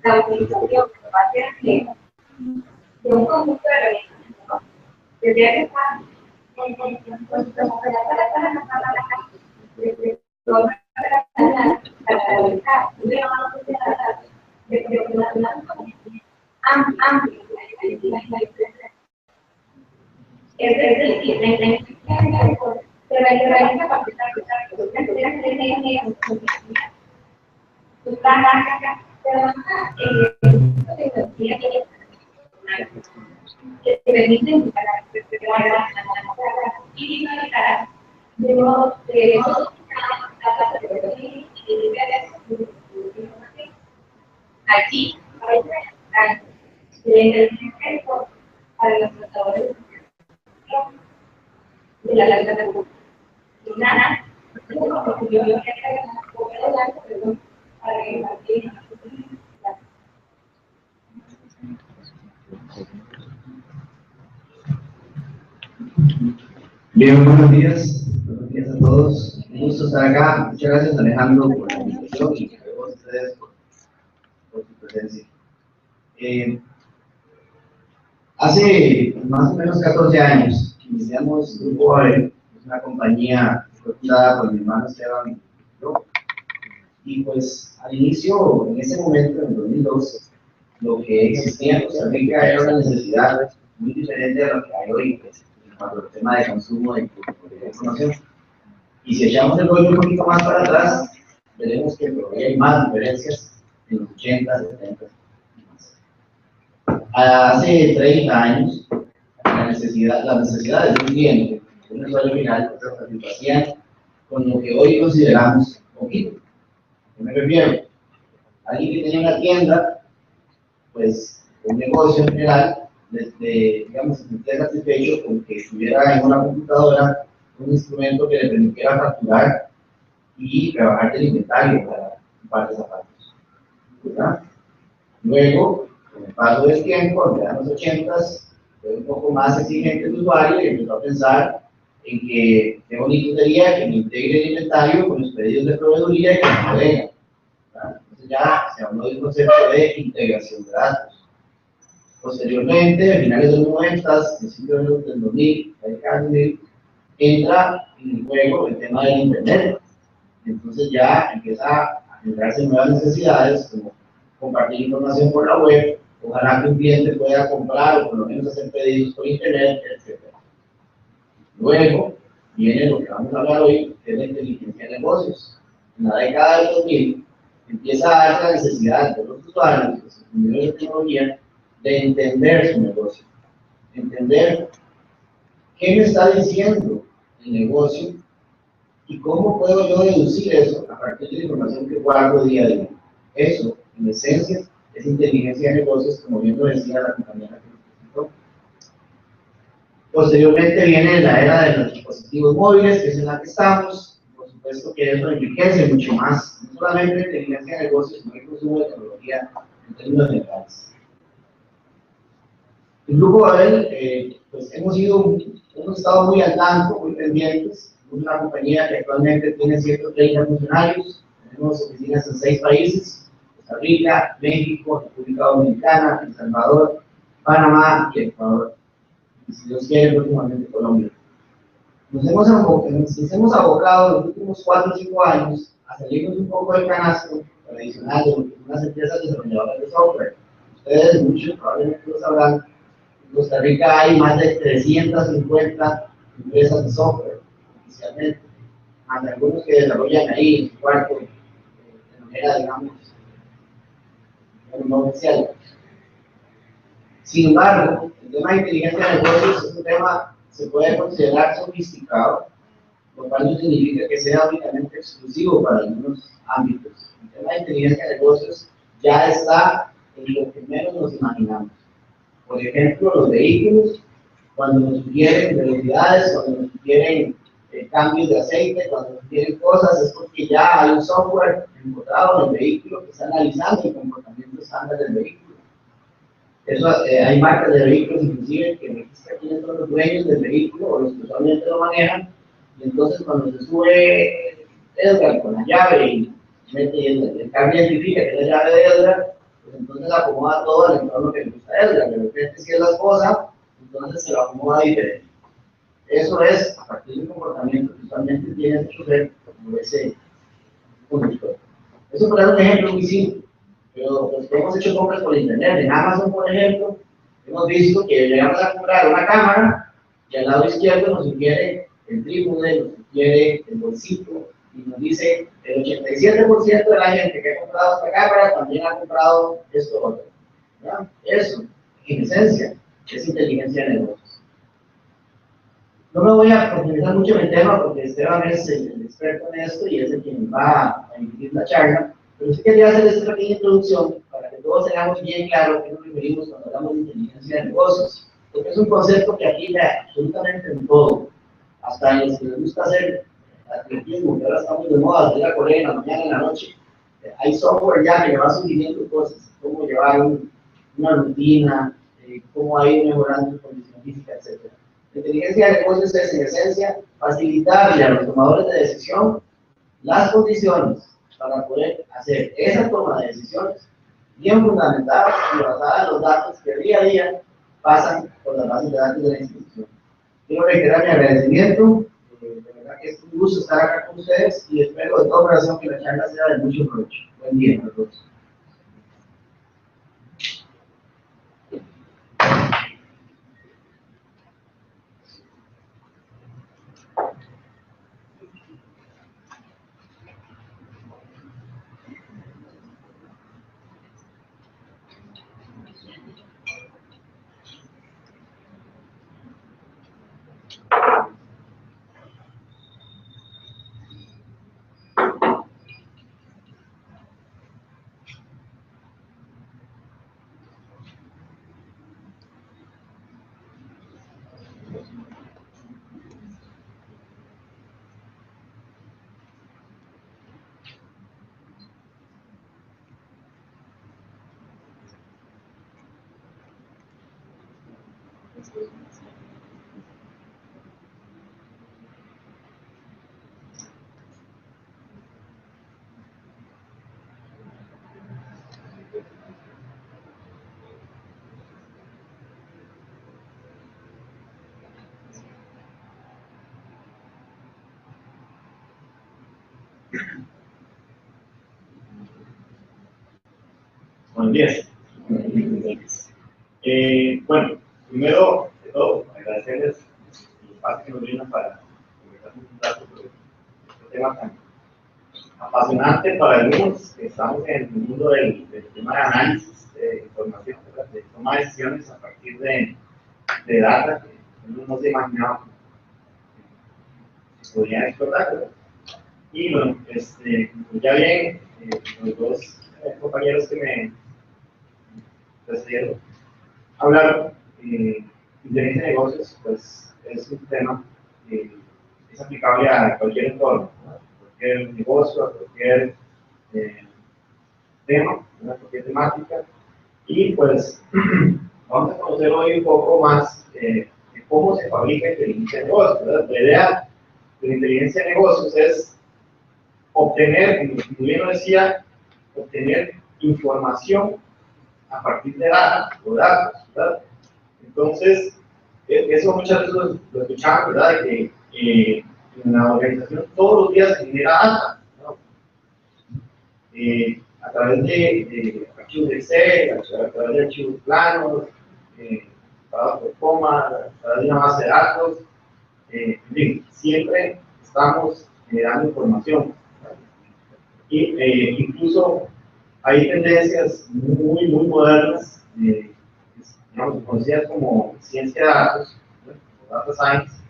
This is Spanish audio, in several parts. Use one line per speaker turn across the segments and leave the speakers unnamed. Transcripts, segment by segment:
la utilización por parte del cliente de un conjunto de herramientas, ¿no? Tendría que estar que permiten aquí para los tratadores de la larga nada para que
bien, buenos días a todos. Un gusto estar acá. Muchas gracias, Alejandro, por la invitación y a todos ustedes por su presencia. Hace más o menos 14 años iniciamos Grupo Babel, es una compañía fundada por mi hermano Esteban y yo. Y pues al inicio, en ese momento, en 2012, lo que existía en Costa Rica era una necesidad muy diferente a lo que hay hoy en cuanto al tema de consumo de información. Y si echamos el rollo un poquito más para atrás, veremos que todavía hay más diferencias en los 80, 70 y más. Hace 30 años, las necesidades de un cliente, de un usuario final, se satisfacían con lo que hoy consideramos poquito. ¿A qué me refiero? Alguien que tenía una tienda, pues un negocio en general, digamos, se sentía satisfecho con que tuviera en una computadora un instrumento que le permitiera facturar y trabajar del inventario para un par de zapatos, ¿verdad? Luego, con el paso del tiempo, en los 80s, fue un poco más exigente el usuario y empezó a pensar en que qué bonito sería que me integre el inventario con los pedidos de proveeduría y con la bodega. Entonces ya se habló del concepto de integración de datos. Posteriormente, a finales de los 90, principios del 2000, entra en el juego el tema del Internet. Entonces ya empieza a generarse nuevas necesidades, como compartir información por la web, ojalá que un cliente pueda comprar o por lo menos hacer pedidos por Internet, etc. Luego viene lo que vamos a hablar hoy, que es la inteligencia de negocios. En la década del 2000 empieza a dar la necesidad de los usuarios, de los consumidores de tecnología, de entender su negocio, entender qué me está diciendo el negocio y cómo puedo yo deducir eso a partir de la información que guardo día a día. Eso, en esencia, es inteligencia de negocios, como bien lo decía la compañera que nos presentó. Posteriormente viene la era de los dispositivos móviles, que es en la que estamos. Por supuesto que eso enriquece mucho más, no solamente inteligencia de negocios, sino el consumo de tecnología en términos generales. El Grupo Babel, pues hemos estado muy al tanto, muy pendientes. Es una compañía que actualmente tiene 130 funcionarios, tenemos oficinas en 6 países, Costa Rica, México, República Dominicana, El Salvador, Panamá y Ecuador. Y si Dios quiere, próximamente Colombia. Nos hemos abocado en los últimos 4 o 5 años a salirnos un poco del canasto tradicional de lo que son las empresas desarrolladoras de software. Ustedes, muchos probablemente lo sabrán. En Costa Rica hay más de 350 empresas de software, oficialmente, más de algunos que desarrollan ahí en su cuarto, de manera, digamos, no oficial. Sin embargo, el tema de inteligencia de negocios es un tema que se puede considerar sofisticado, lo cual no significa que sea únicamente exclusivo para algunos ámbitos. El tema de inteligencia de negocios ya está en lo que menos nos imaginamos. Por ejemplo, los vehículos, cuando nos sugieren velocidades, cuando nos sugieren cambios de aceite, cuando nos sugieren cosas, es porque ya hay un software encontrado en el vehículo que está analizando el comportamiento estándar del vehículo. Eso, hay marcas de vehículos inclusive que registran quiénes son los dueños del vehículo o los que usualmente lo manejan, y entonces cuando se sube Edgar con la llave y el carro identifica que es la llave de Edgar, pues entonces acomoda todo el entorno que le gusta a él. De repente, si es la esposa, entonces se lo acomoda diferente. Eso es a partir del comportamiento que usualmente tiene ese chofer como ese conductor. Eso por un ejemplo muy simple, pero pues, hemos hecho compras por internet. En Amazon, por ejemplo, hemos visto que llegamos a comprar una cámara y al lado izquierdo nos sugiere el trípode, nos sugiere el bolsito y nos dice el 87% de la gente que ha comprado esta cámara también ha comprado esto otro. ¿Ya? Eso, en esencia, es inteligencia de negocios. No me voy a profundizar mucho en el tema porque Esteban es el experto en esto y es el quien va a dirigir la charla, pero sí quería hacer esta pequeña introducción para que todos tengamos bien claro a qué nos referimos cuando hablamos de inteligencia de negocios, porque es un concepto que aplica absolutamente en todo, hasta en los que les gusta hacer atletismo, que ahora está muy de moda, salir a correr en la mañana y en la noche. Hay software ya que me va sugiriendo cosas, cómo llevar una rutina, cómo ir mejorando su condición física, etc. La inteligencia de negocios es, en esencia, facilitarle a los tomadores de decisión las condiciones para poder hacer esa toma de decisiones bien fundamentadas y basadas en los datos que día a día pasan por las bases de datos de la institución. Quiero reiterar mi agradecimiento, de verdad que es un gusto estar acá con ustedes y espero de todo corazón que la charla sea de mucho provecho. Buen día a todos.
Buenos días. Bueno, primero de todo, agradecerles el espacio que nos brindan para conversar un rato sobre este tema tan apasionante para algunos que estamos en el mundo del tema de análisis de información, de toma de decisiones a partir de data que uno no se imaginaba que se podían explotar, ¿verdad? Y bueno, pues ya bien, los dos compañeros que me precedieron hablaron, inteligencia de negocios, pues es un tema que es aplicable a cualquier entorno, ¿no? A cualquier negocio, a cualquier tema, a cualquier temática. Y pues vamos a conocer hoy un poco más de cómo se fabrica inteligencia de negocios, ¿verdad? La idea de la inteligencia de negocios es obtener, como bien lo decía, obtener información a partir de datos o datos, ¿verdad? Entonces, eso muchas veces lo escuchamos, ¿verdad? De que en la organización todos los días se genera data, ¿no? A través de archivos de Excel, a través de archivos planos, parados por coma, a través de una base de datos, en fin, siempre estamos generando información, ¿verdad? Y incluso hay tendencias muy modernas, digamos, conocidas como ciencia de datos, ¿no? O data science,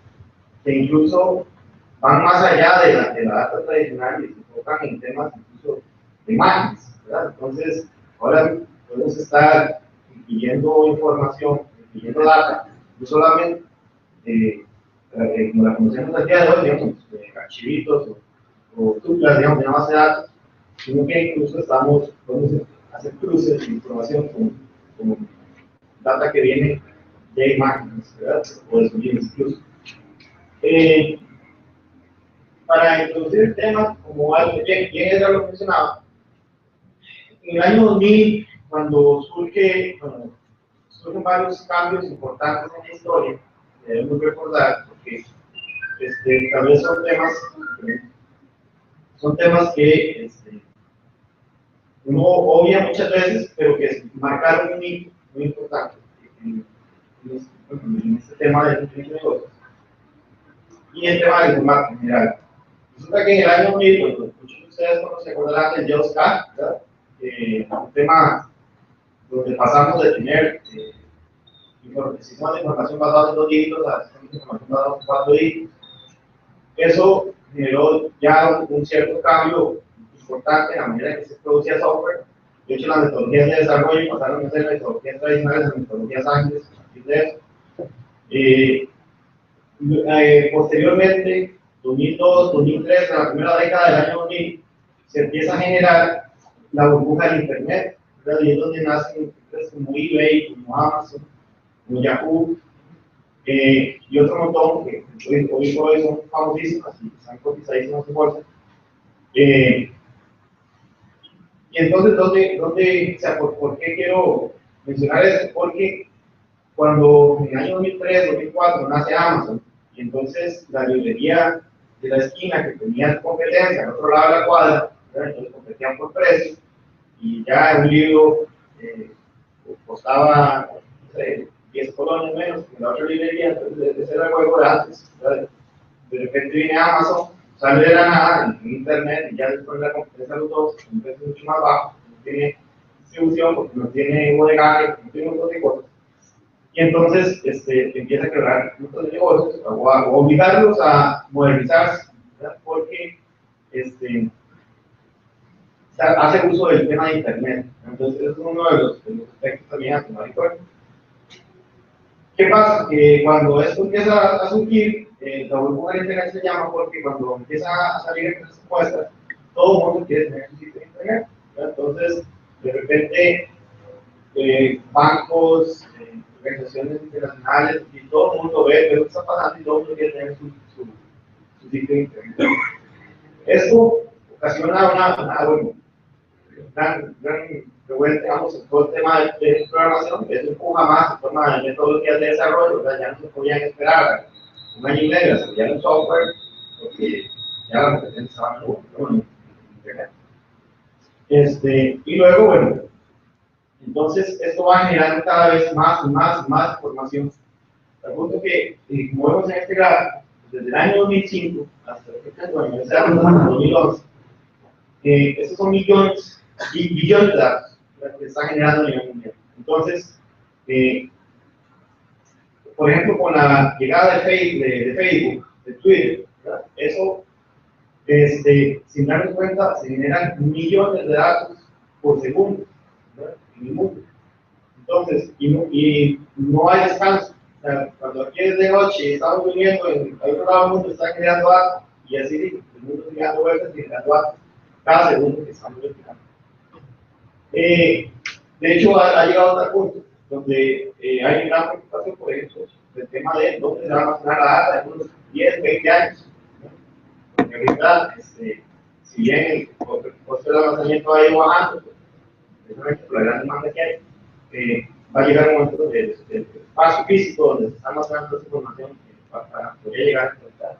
que incluso van más allá de la data tradicional y se enfocan en temas incluso de imágenes, ¿verdad? Entonces, ahora podemos estar incluyendo información, incluyendo data, no solamente como la conocemos al día de hoy, digamos, archivitos o tuplas, digamos, de una base de datos, sino que incluso podemos hacer cruces de información con data que viene de imágenes, ¿verdad? O de sonidos incluso. Para introducir el tema, como bien es algo que mencionaba, en el año 2000 cuando surgen varios cambios importantes en la historia, debemos recordar, porque tal vez son temas que uno obvia muchas veces, pero que marcaron un hito muy importante en este tema de negocios y el tema del formato en general. Resulta que en el año 2000, muchos de ustedes se acordarán del JOSCAR, un tema donde pasamos de tener sistemas de información basados en 2 dígitos a sistemas de información basados en 4 dígitos. Eso generó ya un cierto cambio importante en la manera en que se producía software. De hecho, las metodologías de desarrollo pasaron a ser metodologías tradicionales a metodologías ágiles a partir de eso. Posteriormente, 2002, 2003, en la primera década del año 2000, se empieza a generar la burbuja del Internet, ¿verdad? Y es donde nacen empresas como eBay, como Amazon, como Yahoo, y otro montón que hoy por hoy son famosísimas y están cotizadísimas en bolsa. Y entonces, ¿por qué quiero mencionar esto? Porque cuando en el año 2003, 2004 nace Amazon, y entonces la librería de la esquina que tenía competencia al otro lado de la cuadra, ¿verdad? Entonces competían por precio, y ya un libro costaba, no sé, 10 colones menos que la otra librería, entonces ese era el juego de antes, ¿verdad? De repente viene Amazon, sale de la nada en internet, y ya después de la competencia de los dos, un precio mucho más bajo, no tiene distribución, porque no tiene bodegaje, no tiene un montón de cosas. Y entonces empieza a crear muchos de negocios, o a obligarlos a modernizarse, ¿verdad? Porque hace uso del tema de Internet. Entonces, es uno de los aspectos también a tomar en cuenta. ¿Qué pasa? Que cuando esto empieza a surgir, la burbuja de Internet se llama porque cuando empieza a salir estas encuestas, todo el mundo quiere tener su sitio de Internet, ¿verdad? Entonces, de repente, bancos, organizaciones internacionales, y todo el mundo ve lo que está pasando y todo el mundo quiere tener su sitio de Internet. Esto ocasiona una gran revuelta, digamos, en todo el tema de programación. Eso empuja más en forma de metodologías de desarrollo, ¿verdad? Ya no se podían esperar un año y medio a desarrollar un software, porque ya la competencia estaba en Internet. Y luego, bueno, entonces esto va generando cada vez más información. Al punto que, como vemos en este gráfico, desde el año 2005 hasta el año 2011, estos son millones y billones de datos que están generando a nivel mundial. Entonces, por ejemplo, con la llegada de Facebook, de Twitter, ¿verdad? Eso, sin darnos cuenta, se generan millones de datos por segundo, ¿verdad? En el mundo. Entonces, y no hay descanso. O sea, cuando aquí es de noche y estamos durmiendo, en otro lado del mundo está generando datos, y así el mundo está generando vueltas y generando datos cada segundo que estamos verificando. De hecho, ha llegado a otro punto donde hay una gran preocupación, por ejemplo, del tema de dónde se va a almacenar la data en unos 10, 20 años. Porque ahorita, si bien el costo del almacenamiento ha ido bajando, precisamente por la gran demanda que hay, va a llegar un momento del espacio físico donde se está almacenando esa información para poder llegar a encontrar.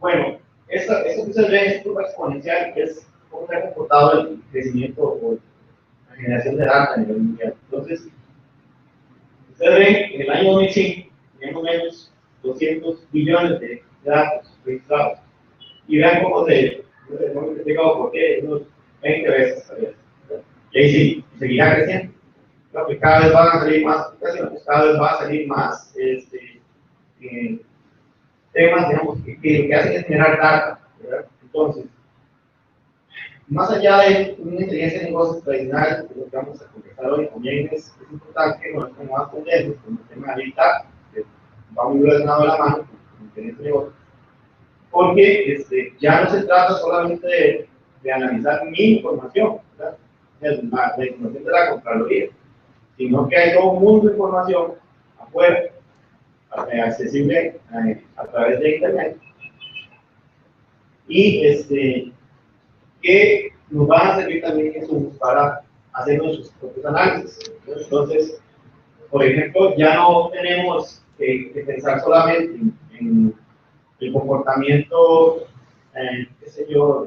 Bueno, esto que ustedes ven es curva exponencial, que es cómo se ha comportado el crecimiento o la generación de data a nivel mundial. Entonces, ustedes ven, en el año 2005 teníamos menos 200 billones de datos registrados. Y vean cómo no he explicado por qué, unos 20 veces tal vez. Y ahí sí, seguirá creciendo. Creo que cada vez van a salir más aplicaciones, cada vez va a salir más temas, digamos, que lo que hacen es generar data, ¿verdad? Entonces, más allá de una inteligencia de negocios tradicional, que lo que vamos a conversar hoy, también es importante que nos más pendientes con el tema de Big Data, que va muy relacionado de la mano con inteligencia de negocios, porque ya no se trata solamente de analizar mi información, ¿verdad? La información de la Contraloría, sino que hay todo un mundo de información afuera, accesible a través de Internet, y que nos van a servir también insumos para hacer nuestros propios análisis. Entonces, por ejemplo, ya no tenemos que pensar solamente en el comportamiento, qué sé yo,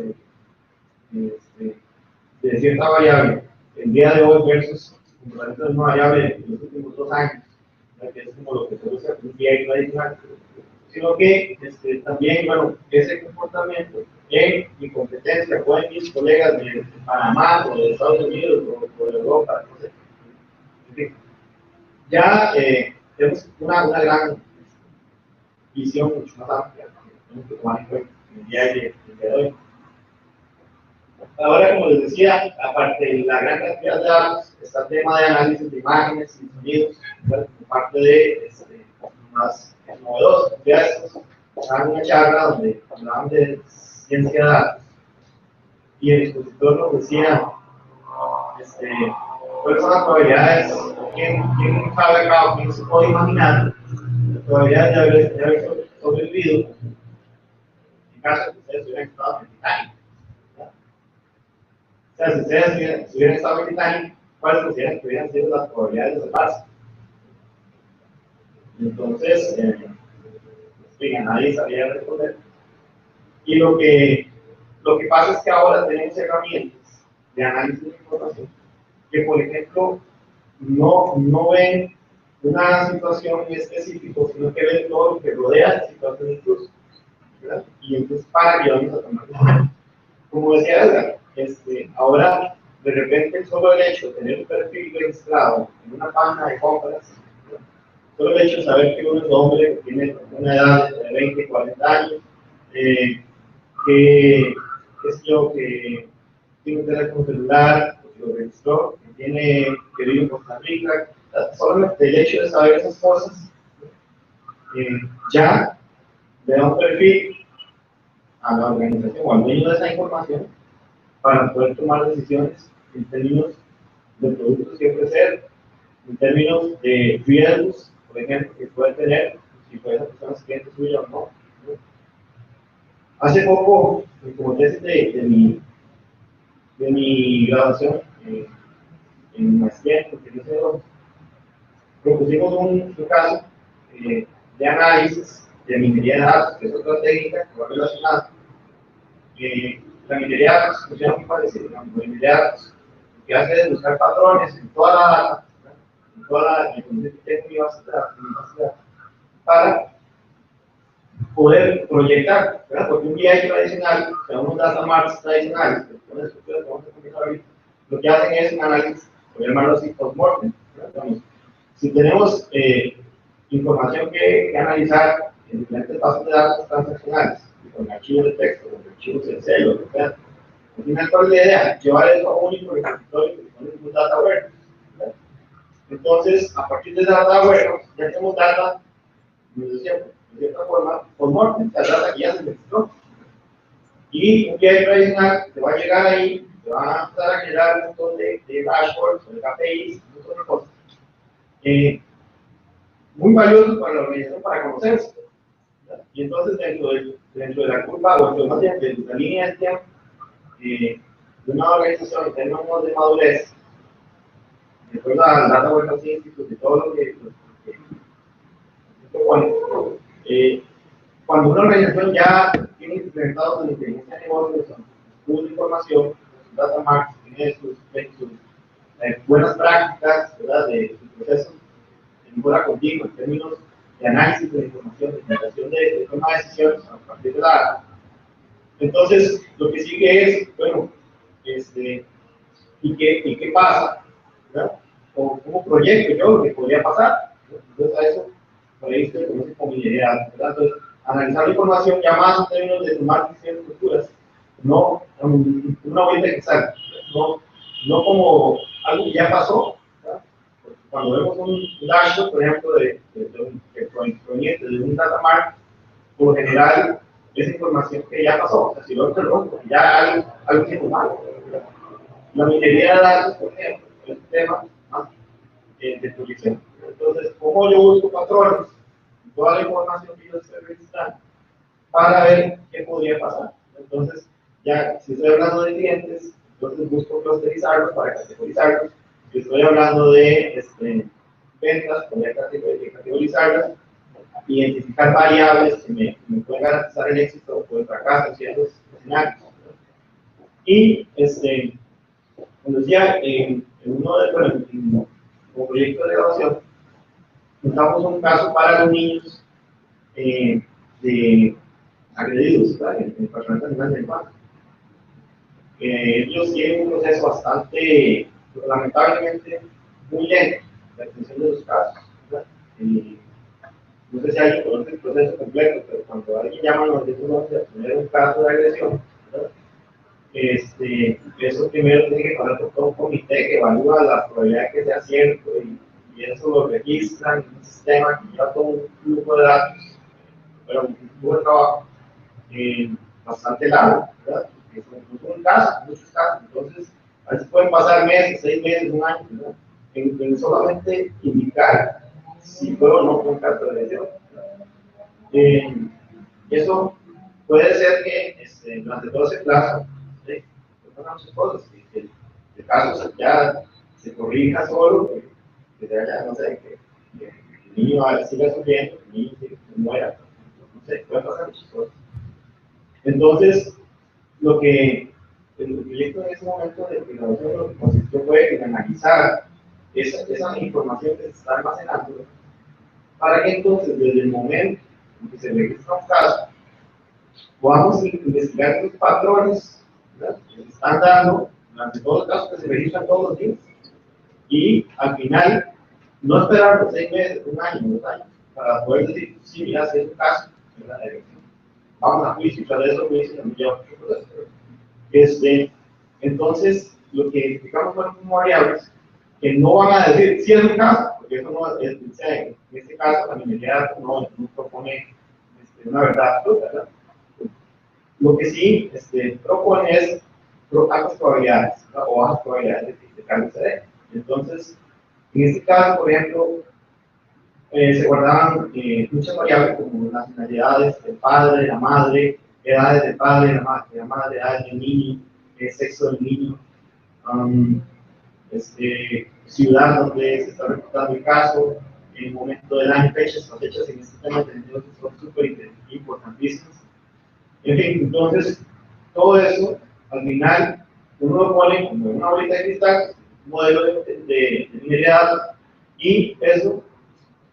de cierta variable el día de hoy versus el comportamiento de una variable de los últimos 2 años, ¿verdad? Que es como lo que se usa en un día tradicional, sino que también, bueno, ese comportamiento en mi competencia pueden mis colegas de Panamá o de Estados Unidos o de Europa, no sé. En fin, ya tenemos una gran visión mucho más amplia que tenemos que tomar en cuenta en el día de hoy. Ahora, como les decía, aparte de la gran cantidad de datos, está el tema de análisis de imágenes y sonidos, como parte de más novedoso. Ya estaba una charla donde hablaban de ciencia de datos y el expositor nos decía cuáles son las probabilidades, quién sabe acá, quién se puede imaginar las probabilidades de haber sobrevivido en caso de que ustedes hubieran estado en Titanic. O sea, si ustedes hubieran estado en Titanic, ¿cuáles consideran que hubieran sido las probabilidades de salvarse? Entonces, nadie sabía responder. Y lo que pasa es que ahora tenemos herramientas de análisis de información que, por ejemplo, no ven una situación en específico, sino que ven todo lo que rodea la situación incluso, ¿verdad? Y entonces para que vamos a tomar decisiones. Como decía Edgar, ahora de repente solo el hecho de tener un perfil registrado en una página de compras, ¿verdad? Solo el hecho de saber que uno es hombre, que tiene una edad de 20, 40 años, que tiene un teléfono celular, que lo registró, que vive en Costa Rica, solamente el hecho de saber esas cosas ya le da un perfil a la organización o al dueño de esa información para poder tomar decisiones en términos de productos que ofrecer, en términos de riesgos, por ejemplo, que puede tener, si puede ser personas clientes suyas o no. Hace poco, como tesis de mi graduación en maestría en inteligencia de datos, propusimos un caso de análisis de minería de datos, que es otra técnica que va relacionada. La minería de datos funciona muy parecido. La minería de datos lo que hace es buscar patrones en toda la data, en toda la información que tengo en mi base de datos, para poder proyectar, ¿verdad? Porque un BI tradicional, o sea, unos data marks tradicionales, con estructuras que vamos a comenzar ahorita, lo que hacen es un análisis, por llamarlo así, post-mortem. Si tenemos información que analizar en diferentes bases de datos transaccionales, con archivos de texto, con archivos Excel, lo que sea, al final, ¿cuál es la idea? Llevar eso a un único repositorio que ponemos un data warehouse. Entonces, a partir de data warehouse, ya tenemos data, de cierta forma, por mortem, la data que ya se registró. Y un BI tradicional te va a llegar ahí, te va a empezar a generar un montón de dashboards, de KPIs, un montón de cosas. Muy valioso para la organización para conocerse. Y entonces, dentro de la curva, o dentro de la línea de tiempo, de una organización en términos de madurez, después al Data Warehouse Institute y todo lo que cuando una organización ya tiene implementado su inteligencia de negocios, su información, sus data marks, tiene sus buenas prácticas, ¿verdad? De sus procesos de mejora continua en términos de análisis de la información, de generación de toma de decisiones a partir de la data. Entonces, lo que sigue es, bueno, ¿y qué pasa? ¿Verdad? O cómo proyecto yo lo que podría pasar. Entonces, a eso, por ahí se conoce como minería, ¿verdad? Entonces, analizar la información ya más en términos de tomar decisiones futuras, no una vuelta que salga, no como algo que ya pasó. ¿Verdad? Cuando vemos un dashboard, por ejemplo, proveniente de un data mart, por lo general, es información que ya pasó. O sea, si lo otro, ya algo que es malo. La minería de datos, por ejemplo, es un tema más de proyección. Entonces, ¿cómo yo busco patrones? Toda la información que yo estoy registrando para ver qué podría pasar. Entonces, ya si estoy hablando de clientes, entonces busco clusterizarlos para categorizarlos. Yo estoy hablando de ventas, voy a categorizarlas, identificar variables que me pueden garantizar el éxito o el fracaso en ciertos escenarios. Y, como decía, en uno de como proyecto de graduación, montamos un caso para los niños de agredidos en el Departamento Nacional del Banco. Ellos tienen un proceso bastante, lamentablemente, muy lento de atención de los casos. No sé si alguien conoce el proceso completo, pero cuando alguien llama a los 911 a tener un caso de agresión, eso primero tiene que pasar por todo un comité que evalúa la probabilidad de que sea cierto y eso lo registra en un sistema que lleva todo un flujo de datos, pero un flujo de trabajo bastante largo, ¿verdad? Es un caso, muchos casos, entonces a veces pueden pasar meses, 6 meses, un año, ¿verdad? En solamente indicar si fue o no fue un caso de agresión. Eso puede ser que durante todo ese plazo pasan muchas cosas, que el caso ya se corrija solo, que se haya, no sé, que el niño siga sufriendo, que el niño muera, no sé, puede pasar muchas cosas. Entonces, el proyecto en ese momento de graduación lo que consistió fue en analizar esa información que se está almacenando para que entonces, desde el momento en que se registra un caso, podamos investigar los patrones, ¿verdad?, que se están dando durante todos los casos que se registran todos los días. Y al final, no esperar los 6 meses, un año, 2 años, para poder decir, sí, mira, si es un caso, ¿verdad?, vamos a juicio, y tras de eso juicio nos lleva mucho proceso. Entonces, lo que identificamos fueron como variables que no van a decir si es un caso, porque eso no es, en este caso la minería no propone una verdad absoluta, ¿verdad? Lo que sí propone es altas probabilidades, ¿verdad?, o bajas probabilidades de que algo se dé. Entonces, en este caso, por ejemplo, se guardaban muchas variables como nacionalidades del padre, de la madre, edades del padre, de la madre, edades del niño, sexo del niño, ciudad donde se está reportando el caso, el momento del año, fechas. Las fechas en este tema son súper importantísimas. En fin, entonces, todo eso, al final, uno lo pone como una bolita de cristal, un modelo de minería de datos, y eso,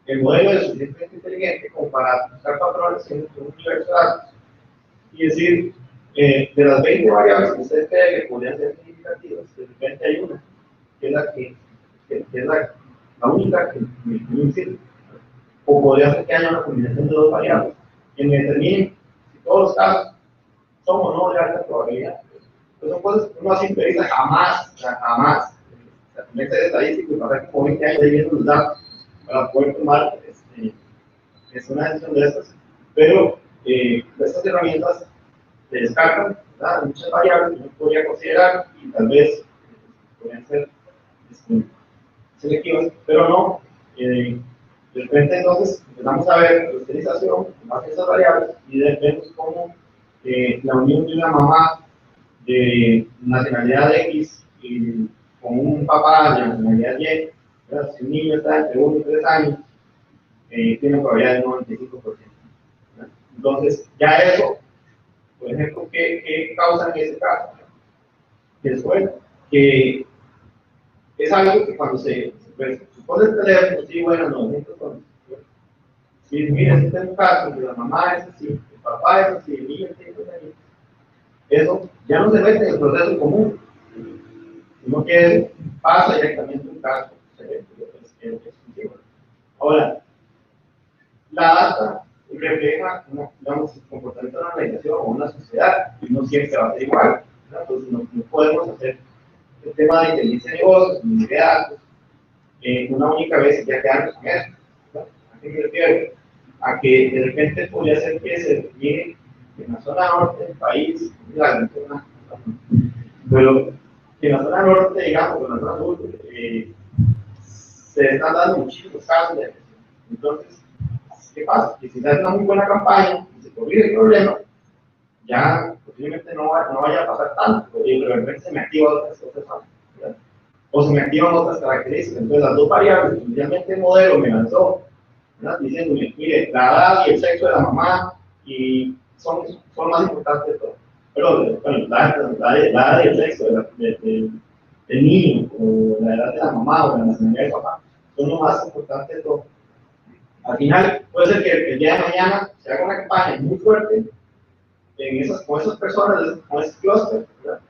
el modelo es suficientemente inteligente como para buscar patrones en un universo de datos y decir, de las 20 variables que ustedes creen que podrían ser significativas, de repente hay una que es la única que me sirve. O podría ser que haya una combinación de 2 variables que me determinen si todos los casos son o no de alta probabilidad. Pues son cosas que uno así improvisa jamás. Se mete de estadístico y pasa como 20 años viendo los datos para poder tomar una decisión de estas. Pero estas herramientas se descartan, ¿verdad?, muchas variables que uno podría considerar y tal vez podrían ser selectivas, pero no. De repente entonces empezamos a ver la utilización de esas variables y vemos cómo la unión de una mamá de nacionalidad X y con un papá de nacionalidad Y, ¿verdad?, si un niño está entre 1 y 3 años, tiene probabilidad del 95%. ¿verdad? Entonces, ya eso, por ejemplo, ¿qué causa en ese caso? Después, que es algo que cuando se pone el teléfono, sí, bueno, no, sí, mira, si tengo un caso, de la mamá es así, el papá es así, el niño tiene así, eso ya no se mete en el proceso común, sino que pasa directamente un caso, ahora, la data refleja, digamos, el comportamiento de una organización o una sociedad, y no siempre va a ser igual, ¿verdad? Entonces no podemos hacer el tema de inteligencia de negocios, ni de datos, una única vez y ya quedarnos con eso. ¿A qué me refiero? A que de repente podría ser que se define en la zona norte del país, pero en la zona norte, digamos, en la zona sur, se están dando muchísimos casos de agresión. Entonces, ¿qué pasa? Que si se hace una muy buena campaña y se corrige el problema, ya posiblemente no vaya a pasar tanto, pero de repente se me activan otras cosas, ¿verdad? O se me activan otras características. Entonces, las dos variables, inicialmente el modelo me lanzó, ¿verdad? Diciéndome, mire, la edad y el sexo de la mamá y son más importantes de todo. Pero, bueno, la edad y el sexo del niño, o la edad de la mamá, o la nacionalidad del papá, son lo más importante de todo. Al final, puede ser que el día de mañana se haga una campaña muy fuerte con esas personas, con ese clúster, ¿verdad?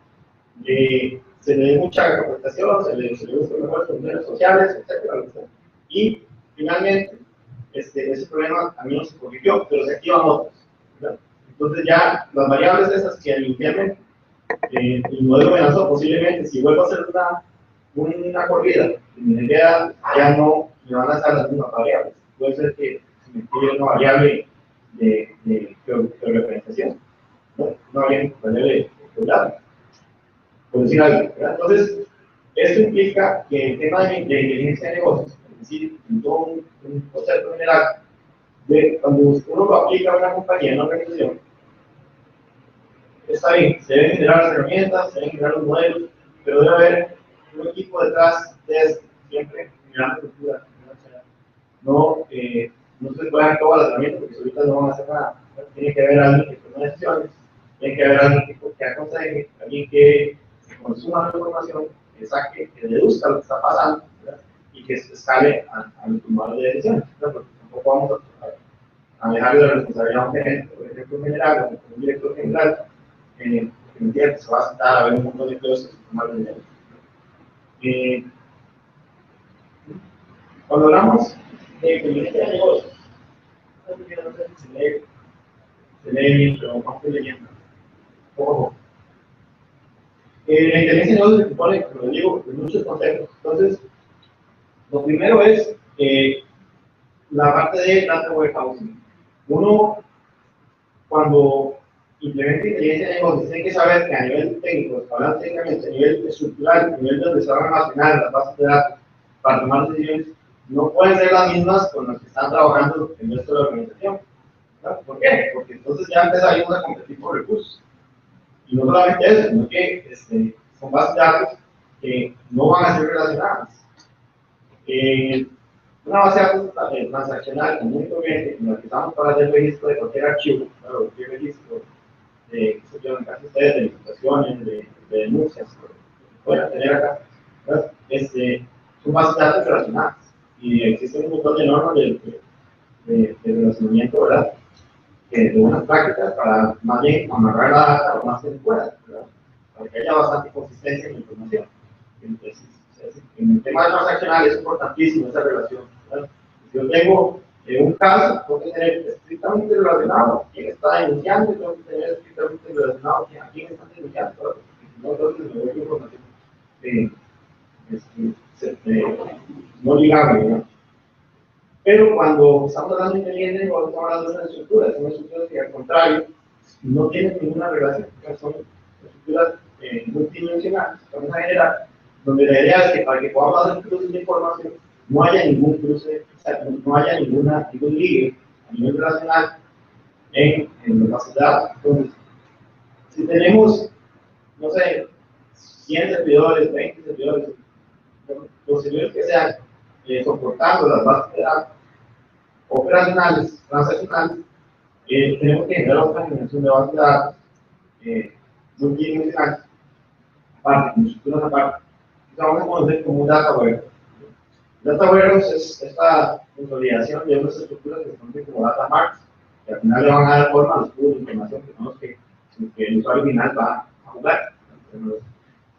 Se le dé mucha capacitación, se le busque mejores funciones sociales, etcétera, etcétera. Y finalmente, ese problema a mí no se corrigió, pero se activan otros, ¿verdad? Entonces ya las variables esas que inicialmente el modelo me lanzó, posiblemente si vuelvo a hacer una corrida, mi idea ya no me van a lanzar las mismas variables. Puede ser que se me active una variable de georreferenciación, ¿no? Una variable de geográfica, por decir algo, ¿verdad? Entonces, esto implica que el tema de inteligencia de negocios, es decir, en todo un concepto general, cuando uno lo aplica a una compañía, a una organización, está bien, se deben generar las herramientas, se deben generar los modelos, pero debe haber un equipo detrás de esto, siempre generando cultura. No se pueden dar todas las herramientas porque ahorita no van a hacer nada. Tiene que haber alguien que tome decisiones, tiene que haber alguien que aconseje, alguien que consuma la información, que saque, que deduzca lo que está pasando, ¿verdad? Y que se escale a los tomadores de decisiones, ¿verdad? Porque tampoco vamos a dejarle la responsabilidad a un gerente, por ejemplo, general, o un director general, que se va a sentar a ver un montón de cosas y tomar decisiones. Cuando hablamos de inteligencia de negocios, no sé si se lee bien, pero no estoy leyendo. Ojo. La inteligencia de negocios se compone, como les digo, de muchos conceptos. Entonces, lo primero es la parte de data warehousing. Uno, cuando implementa inteligencia de negocios, tiene que saber que a nivel técnico, hablando técnicamente, a nivel estructural, a nivel donde se van a almacenar las bases de datos para tomar decisiones, no pueden ser las mismas con las que están trabajando en el resto de la organización. ¿No? ¿Por qué? Porque entonces ya empezamos a competir por recursos. Y no solamente eso, sino que son bases de datos que no van a ser relacionadas. Una base de datos transaccional común y corriente, en la que estamos para hacer registro de cualquier archivo, ¿no? Cualquier registro de, en caso de ustedes, de licitaciones, de denuncias, que puedan tener acá, son bases de datos relacionadas. Y existen un montón de normas de relacionamiento, ¿verdad? De buenas prácticas para más bien amarrar la data lo más que se pueda, ¿verdad? Para que haya bastante consistencia en la información. Entonces, en el tema transaccional es importantísimo esa relación, ¿verdad? Si yo tengo un caso, tengo que tener estrictamente relacionado quién está denunciando, tengo que tener estrictamente relacionado a quién está denunciando, ¿verdad? No, entonces me doy información no ligable, ¿verdad? Pero cuando estamos hablando de inteligencia, estamos hablando de son estructuras que al contrario no tienen ninguna relación, son estructuras multidimensionales, vamos a generar, donde la idea es que para que podamos hacer cruces de información no haya ningún cruce, o sea, no haya ningún ligue a nivel relacional en las bases de datos. Entonces, si tenemos, no sé, 100 servidores, 20 servidores, los servidores que sean soportando las bases de datos, operacionales, transaccionales, tenemos que generar otra generación de bases de datos multidimensionales, aparte, con estructuras aparte, que vamos a conocer como un data warehouse. Data warehouse es esta consolidación de unas estructuras que se conocen como data marks, que al final le van a dar forma a los cubos de información que son los que el usuario final va a jugar.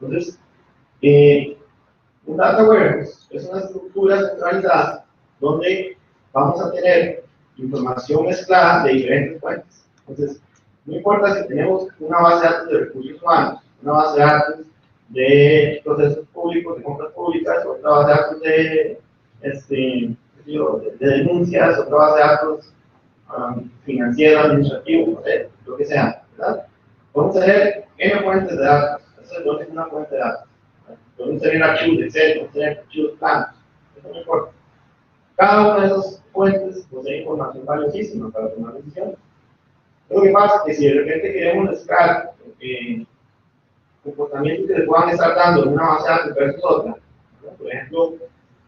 Entonces, un data warehouse es una estructura centralizada donde vamos a tener información mezclada de diferentes fuentes. Entonces, no importa si tenemos una base de datos de recursos humanos, una base de datos de procesos públicos, de compras públicas, otra base de datos de denuncias, otra base de datos financieros, administrativos, no sé, lo que sea, ¿verdad? Podemos tener N fuentes de datos, eso no es una fuente de datos. Podemos tener archivos de Excel, podemos tener archivos planos, eso no importa. Cada una de esas fuentes posee información valiosísima para tomar decisiones. Lo que pasa es que si de repente queremos mezclar comportamientos que se puedan estar dando en una base de datos versus otra, ¿no? Por ejemplo,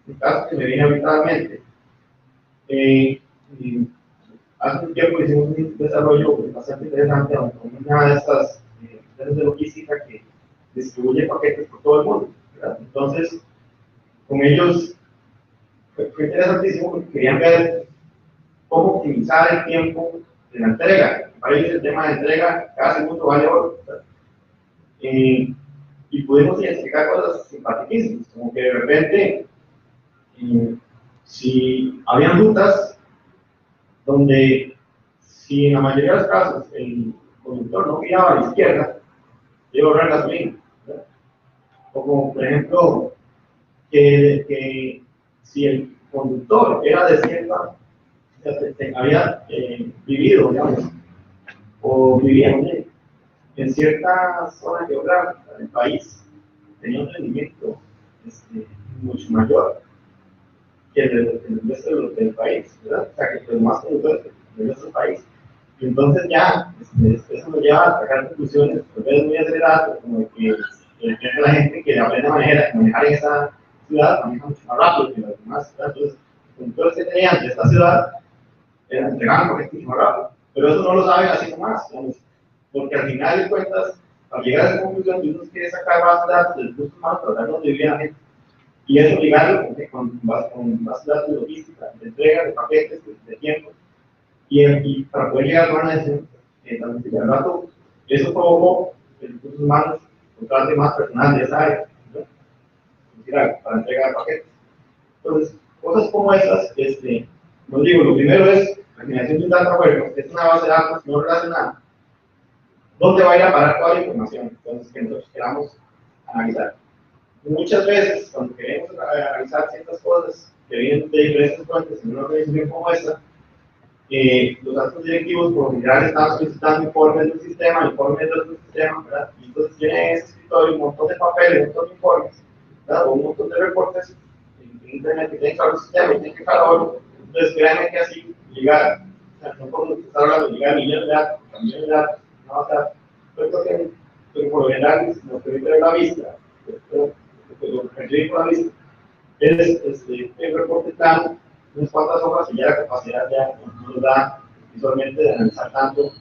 un caso que me viene habitualmente, hace un tiempo hicimos un desarrollo bastante interesante con una de estas empresas de logística que distribuye paquetes por todo el mundo, ¿verdad? Entonces, con ellos fue interesantísimo porque querían ver cómo optimizar el tiempo de la entrega. Para ellos el tema de entrega, cada segundo vale oro. Y pudimos identificar cosas simpaticísimas, como que de repente, si habían rutas donde, si en la mayoría de los casos el conductor no giraba a la izquierda, iba a ahorrar gasolina, ¿verdad? O como por ejemplo, que si el conductor era de cierta, había vivido, digamos, o vivía en cierta zona geográfica del país, tenía un rendimiento mucho mayor que el resto del país, ¿verdad? O sea, que los más conductores del resto del país. Y entonces ya, eso nos lleva a sacar conclusiones, tal vez muy aceleradas, como que la gente que aprende a manejar en esa ciudad maneja mucho más rápido que los demás, ¿verdad? Entonces, los conductores que tenían de esta ciudad entregaban paquetes mucho más rápido, pero eso no lo saben así nomás, digamos, porque al final de cuentas, al llegar a esa conclusión, uno quiere sacar bases de datos del recurso humano para dar donde vive la gente. Y eso ligarlo con bases de datos de logística, de entrega, de paquetes, de tiempo, y para poder llegar a una decisión, también al rato, eso provocó que los recursos humanos contraten más personal de esa área, ¿no? Para entrega de paquetes. Entonces, cosas como esas, nos digo, lo primero es la generación de un data warehouse, que es una base de datos no relacionada, ¿dónde va a ir a parar toda la información? Entonces, que nosotros queramos analizar. Muchas veces, cuando queremos analizar ciertas cosas que vienen de diferentes fuentes en una organización como esta, los altos directivos por lo general están solicitando informes del sistema, informes de otro sistema, ¿verdad? Y entonces tienen en ese escritorio un montón de papeles, un montón de informes, ¿verdad? O un montón de reportes en internet que tienen que abrir el sistema y tienen que cargarlo. Entonces, créanme que así llegar, o sea, no podemos estar hablando de llegar a millones de datos, a millones de datos, no va a estar, pero por lo general nos permite ver la vista, lo que recibimos por la vista, es el reporte plano, unas cuantas hojas y ya la capacidad ya no nos da visualmente de analizar tanto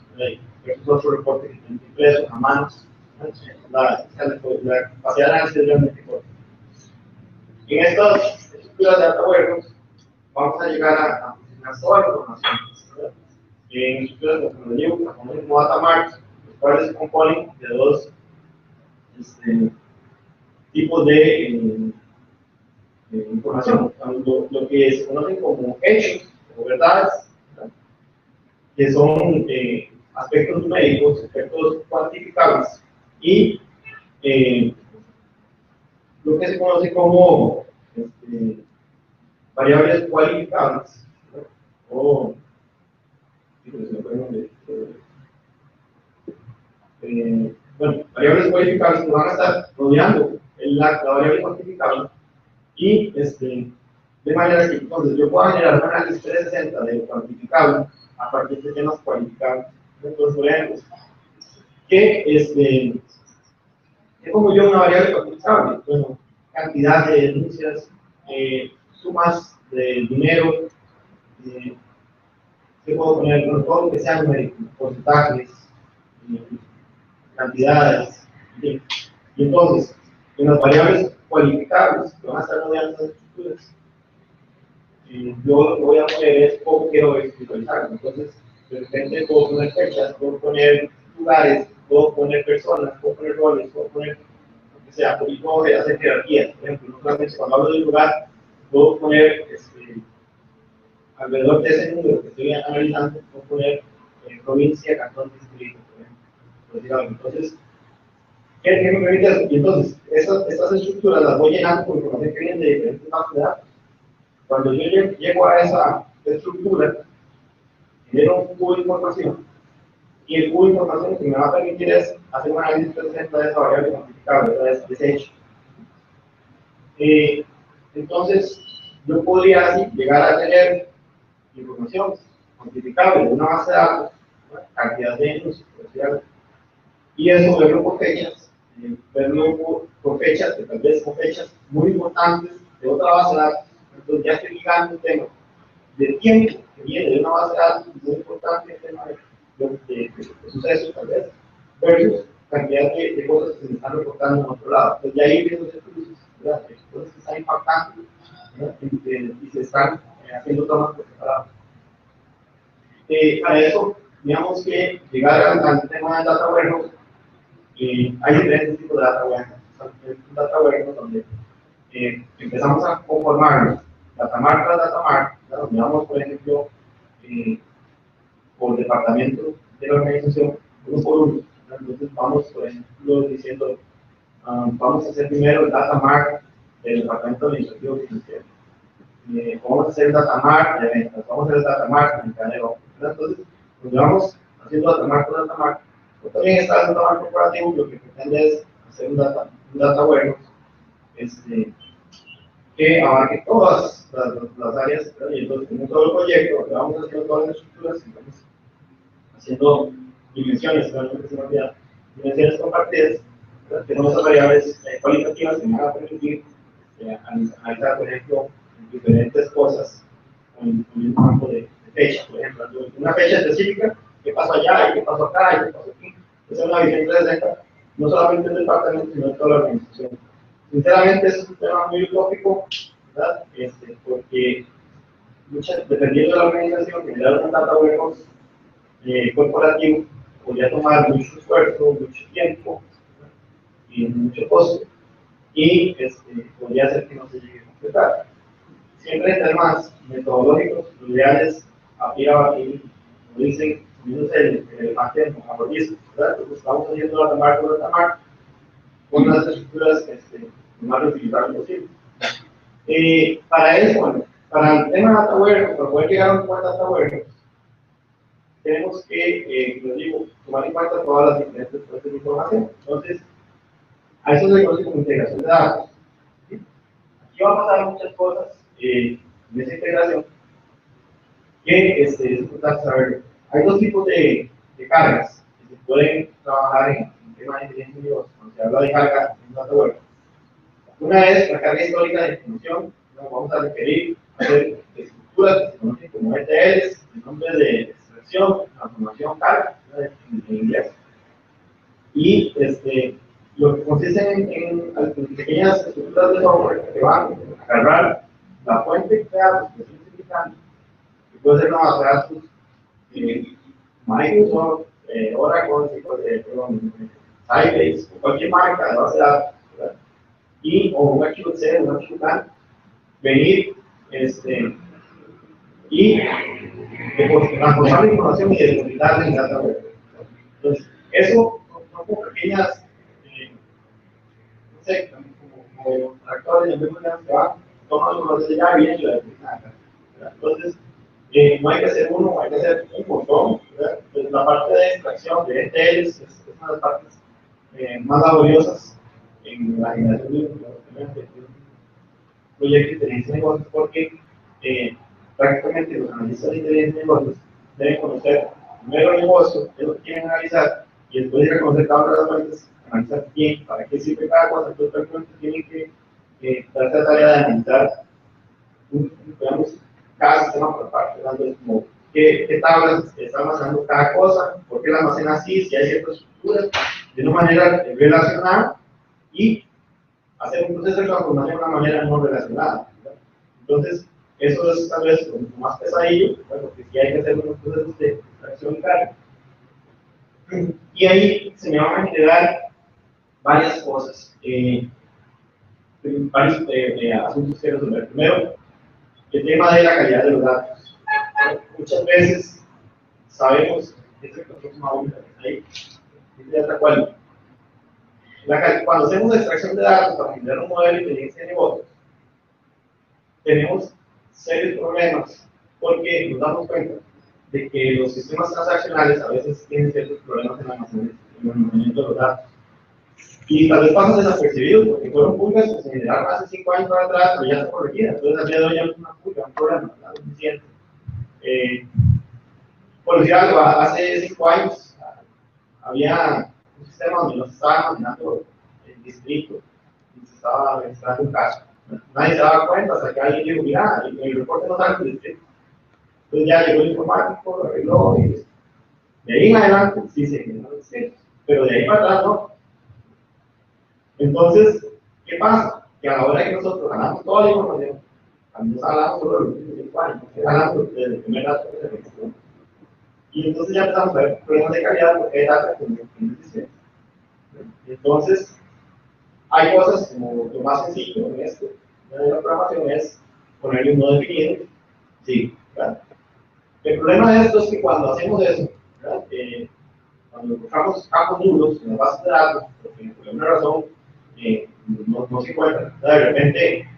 estos otros reportes que tienen impresos a manos, la capacidad de análisis es realmente corta. En estas estructuras de data warehouse vamos a llegar a funcionar toda la información, ¿verdad? En estructuras como le digo, como data marks, los cuales se componen de dos tipos de información, lo que se conocen como hechos o verdades, ¿verdad? Que son aspectos numéricos, aspectos cuantificables, y lo que se conoce como variables cualificables, ¿verdad? O bueno, variables cualificables que van a estar rodeando la variable cuantificable. Y de manera que entonces yo pueda generar un análisis 360 de lo cuantificable a partir de temas cualificables. Entonces, por ejemplo, ¿qué pongo yo una variable cuantificable? Bueno, cantidad de denuncias, sumas de dinero, ¿qué puedo poner? Bueno, todo lo que sea numérico, porcentajes, cantidades, y entonces, en las variables cualificables que van a estar rodeando estas estructuras, yo lo que voy a poner es cómo quiero visualizarlo. Entonces, de repente puedo poner fechas, puedo poner lugares, puedo poner personas, puedo poner roles, puedo poner lo que sea, y puedo hacer jerarquías. Por ejemplo, no solamente cuando hablo de lugar, puedo poner alrededor de ese número que estoy analizando, puedo poner provincia, cantón, distrito, por ejemplo. Entonces, ¿qué me permite eso? Y entonces, estas estructuras las voy llenando con información que viene de diferentes bases de datos. Cuando yo llego a esa estructura, genero un cubo de información, y el cubo de información lo que me va a permitir es hacer un análisis 360 de esa variable cuantificable, de ese hecho. Entonces, yo podría así llegar a tener información cuantificable de una base de datos cantidad de años, y eso verlo por fechas, verlo por fechas, que tal vez con fechas muy importantes de otra base de datos. Entonces ya estoy ligando un tema de tiempo que viene de una base de datos muy importante, el tema de sucesos tal vez, versus cantidad de cosas que se están reportando en otro lado. Entonces ya ahí viendo esos cruces, ¿verdad? Cosas que están impactando, ¿verdad? Y se están haciendo tomas por separado. Para eso, digamos que llegar al tema del data warehouse, hay diferentes tipos de data warehouse. Un data warehouse donde empezamos a conformarnos data mart tras data mart, donde vamos, por ejemplo, por departamento de la organización, uno por uno. Entonces vamos, por ejemplo, diciendo, vamos a hacer primero el data mart del departamento administrativo financiero. Vamos a hacer el data mart de ventas, vamos a hacer el data mart de mercadeo. Entonces, nos vamos haciendo data mart por data mart. Pero también está el data mart corporativo, lo que pretende es hacer un data warehouse que abarque todas las áreas, ¿verdad? Y entonces en todo el proyecto le vamos haciendo todas las estructuras y vamos haciendo dimensiones, dimensiones compartidas, ¿verdad? Tenemos esas variables cualitativas que me van a permitir analizar, por ejemplo, diferentes cosas con un campo de fecha, por ejemplo, una fecha específica, qué pasó allá y qué pasó acá y qué pasó aquí. Esa es una visión 360, no solamente del departamento, sino de toda la organización. Sinceramente, es un tema muy utópico, ¿verdad? Porque dependiendo de la organización, generar un data warehouse corporativo podría tomar mucho esfuerzo, mucho tiempo, ¿verdad? Y mucho costo, y podría hacer que no se llegue a completar. Siempre en temas metodológicos, lo ideal es abrir, como dicen, el elefante en la bolsa, ¿verdad? Entonces estamos haciendo data mart por data mart con las estructuras lo más reutilizables posible. Para eso, bueno, para el tema de data warehouse, para poder llegar a un buen data warehouse, tenemos que, les digo, tomar en cuenta todas las diferentes fuentes de información. Entonces, a eso se conoce como integración de datos. ¿Sí? Aquí van a pasar muchas cosas en esa integración que es importante saber. Hay dos tipos de cargas que se pueden trabajar en temas de inteligencia de negocio. Cuando se habla de carga en data warehouse, una es la carga histórica de información. Vamos a requerir hacer estructuras que se conocen como ETLs, el nombre de extracción, transformación, carga, en inglés. Y lo que consiste en pequeñas estructuras de software que van a agarrar la fuente de datos que estoy utilizando, que puede ser una base de datos Microsoft, Oracle, Sybase, o cualquier marca de base de datos, ¿verdad? Y o un archivo C, un archivo CAN, venir y transformar la información y depositarla en data web. Entonces, eso son como pequeñas, no sé, como tractores, que van, toman los procesos ya y lo depositan acá. Entonces, no hay que hacer uno, hay que hacer un montón. Entonces, la parte de extracción de ETLs es una de las partes más laboriosas en la generación de un proyecto de inteligencia de negocios, porque prácticamente los analistas de inteligencia de negocios deben conocer primero el negocio, qué es lo que quieren analizar, y después de reconocer cada una de las fuentes, analizar bien para qué sirve cada cosa. Entonces, prácticamente tienen que darse la tarea de analizar, digamos, cada sistema por parte, entonces, como qué tablas está almacenando cada cosa, por qué la almacena así, si hay ciertas estructuras, de una manera relacionada, y hacer un proceso de transformación de una manera no relacionada, ¿verdad? Entonces, eso es tal vez lo más pesadillo, ¿verdad? Porque sí hay que hacer unos procesos de extracción y carga. Y ahí se me van a generar varias cosas, varios asuntos que resolver. Primero, el tema de la calidad de los datos. Muchas veces sabemos, esta es la próxima vuelta que está ahí, cuando hacemos extracción de datos para generar un modelo de inteligencia de negocios, tenemos serios problemas porque nos damos cuenta de que los sistemas transaccionales a veces tienen ciertos problemas en el almacenamiento de los datos. Y tal vez pasan desapercibidos porque fueron pulgas que se generaron hace 5 años para atrás, pero ya se corregían. Entonces, al día de hoy ya no es una pulga, un problema, ¿verdad? Es suficiente. Por decir algo, hace 5 años había un sistema donde no se estaba imaginando el distrito y se estaba registrando un caso. Nadie se daba cuenta hasta que alguien dijo, mira, el reporte no sale del distrito. Entonces ya llegó el informático, lo arregló y de ahí en adelante sí se generó el distrito, pero de ahí para atrás no. Entonces, ¿qué pasa? Que a la hora que nosotros ganamos toda la información, también hablamos sobre los últimos 5 años, hablamos desde el primer dato que se registró. Y entonces ya empezamos a ver problemas de calidad porque hay datos que no existen. Entonces, hay cosas como lo más sencillo en esto, de la programación es ponerle un no definido. Sí, claro. El problema de esto es que cuando hacemos eso, cuando encontramos campos nulos en las bases de datos, porque por alguna razón no se encuentran, de repente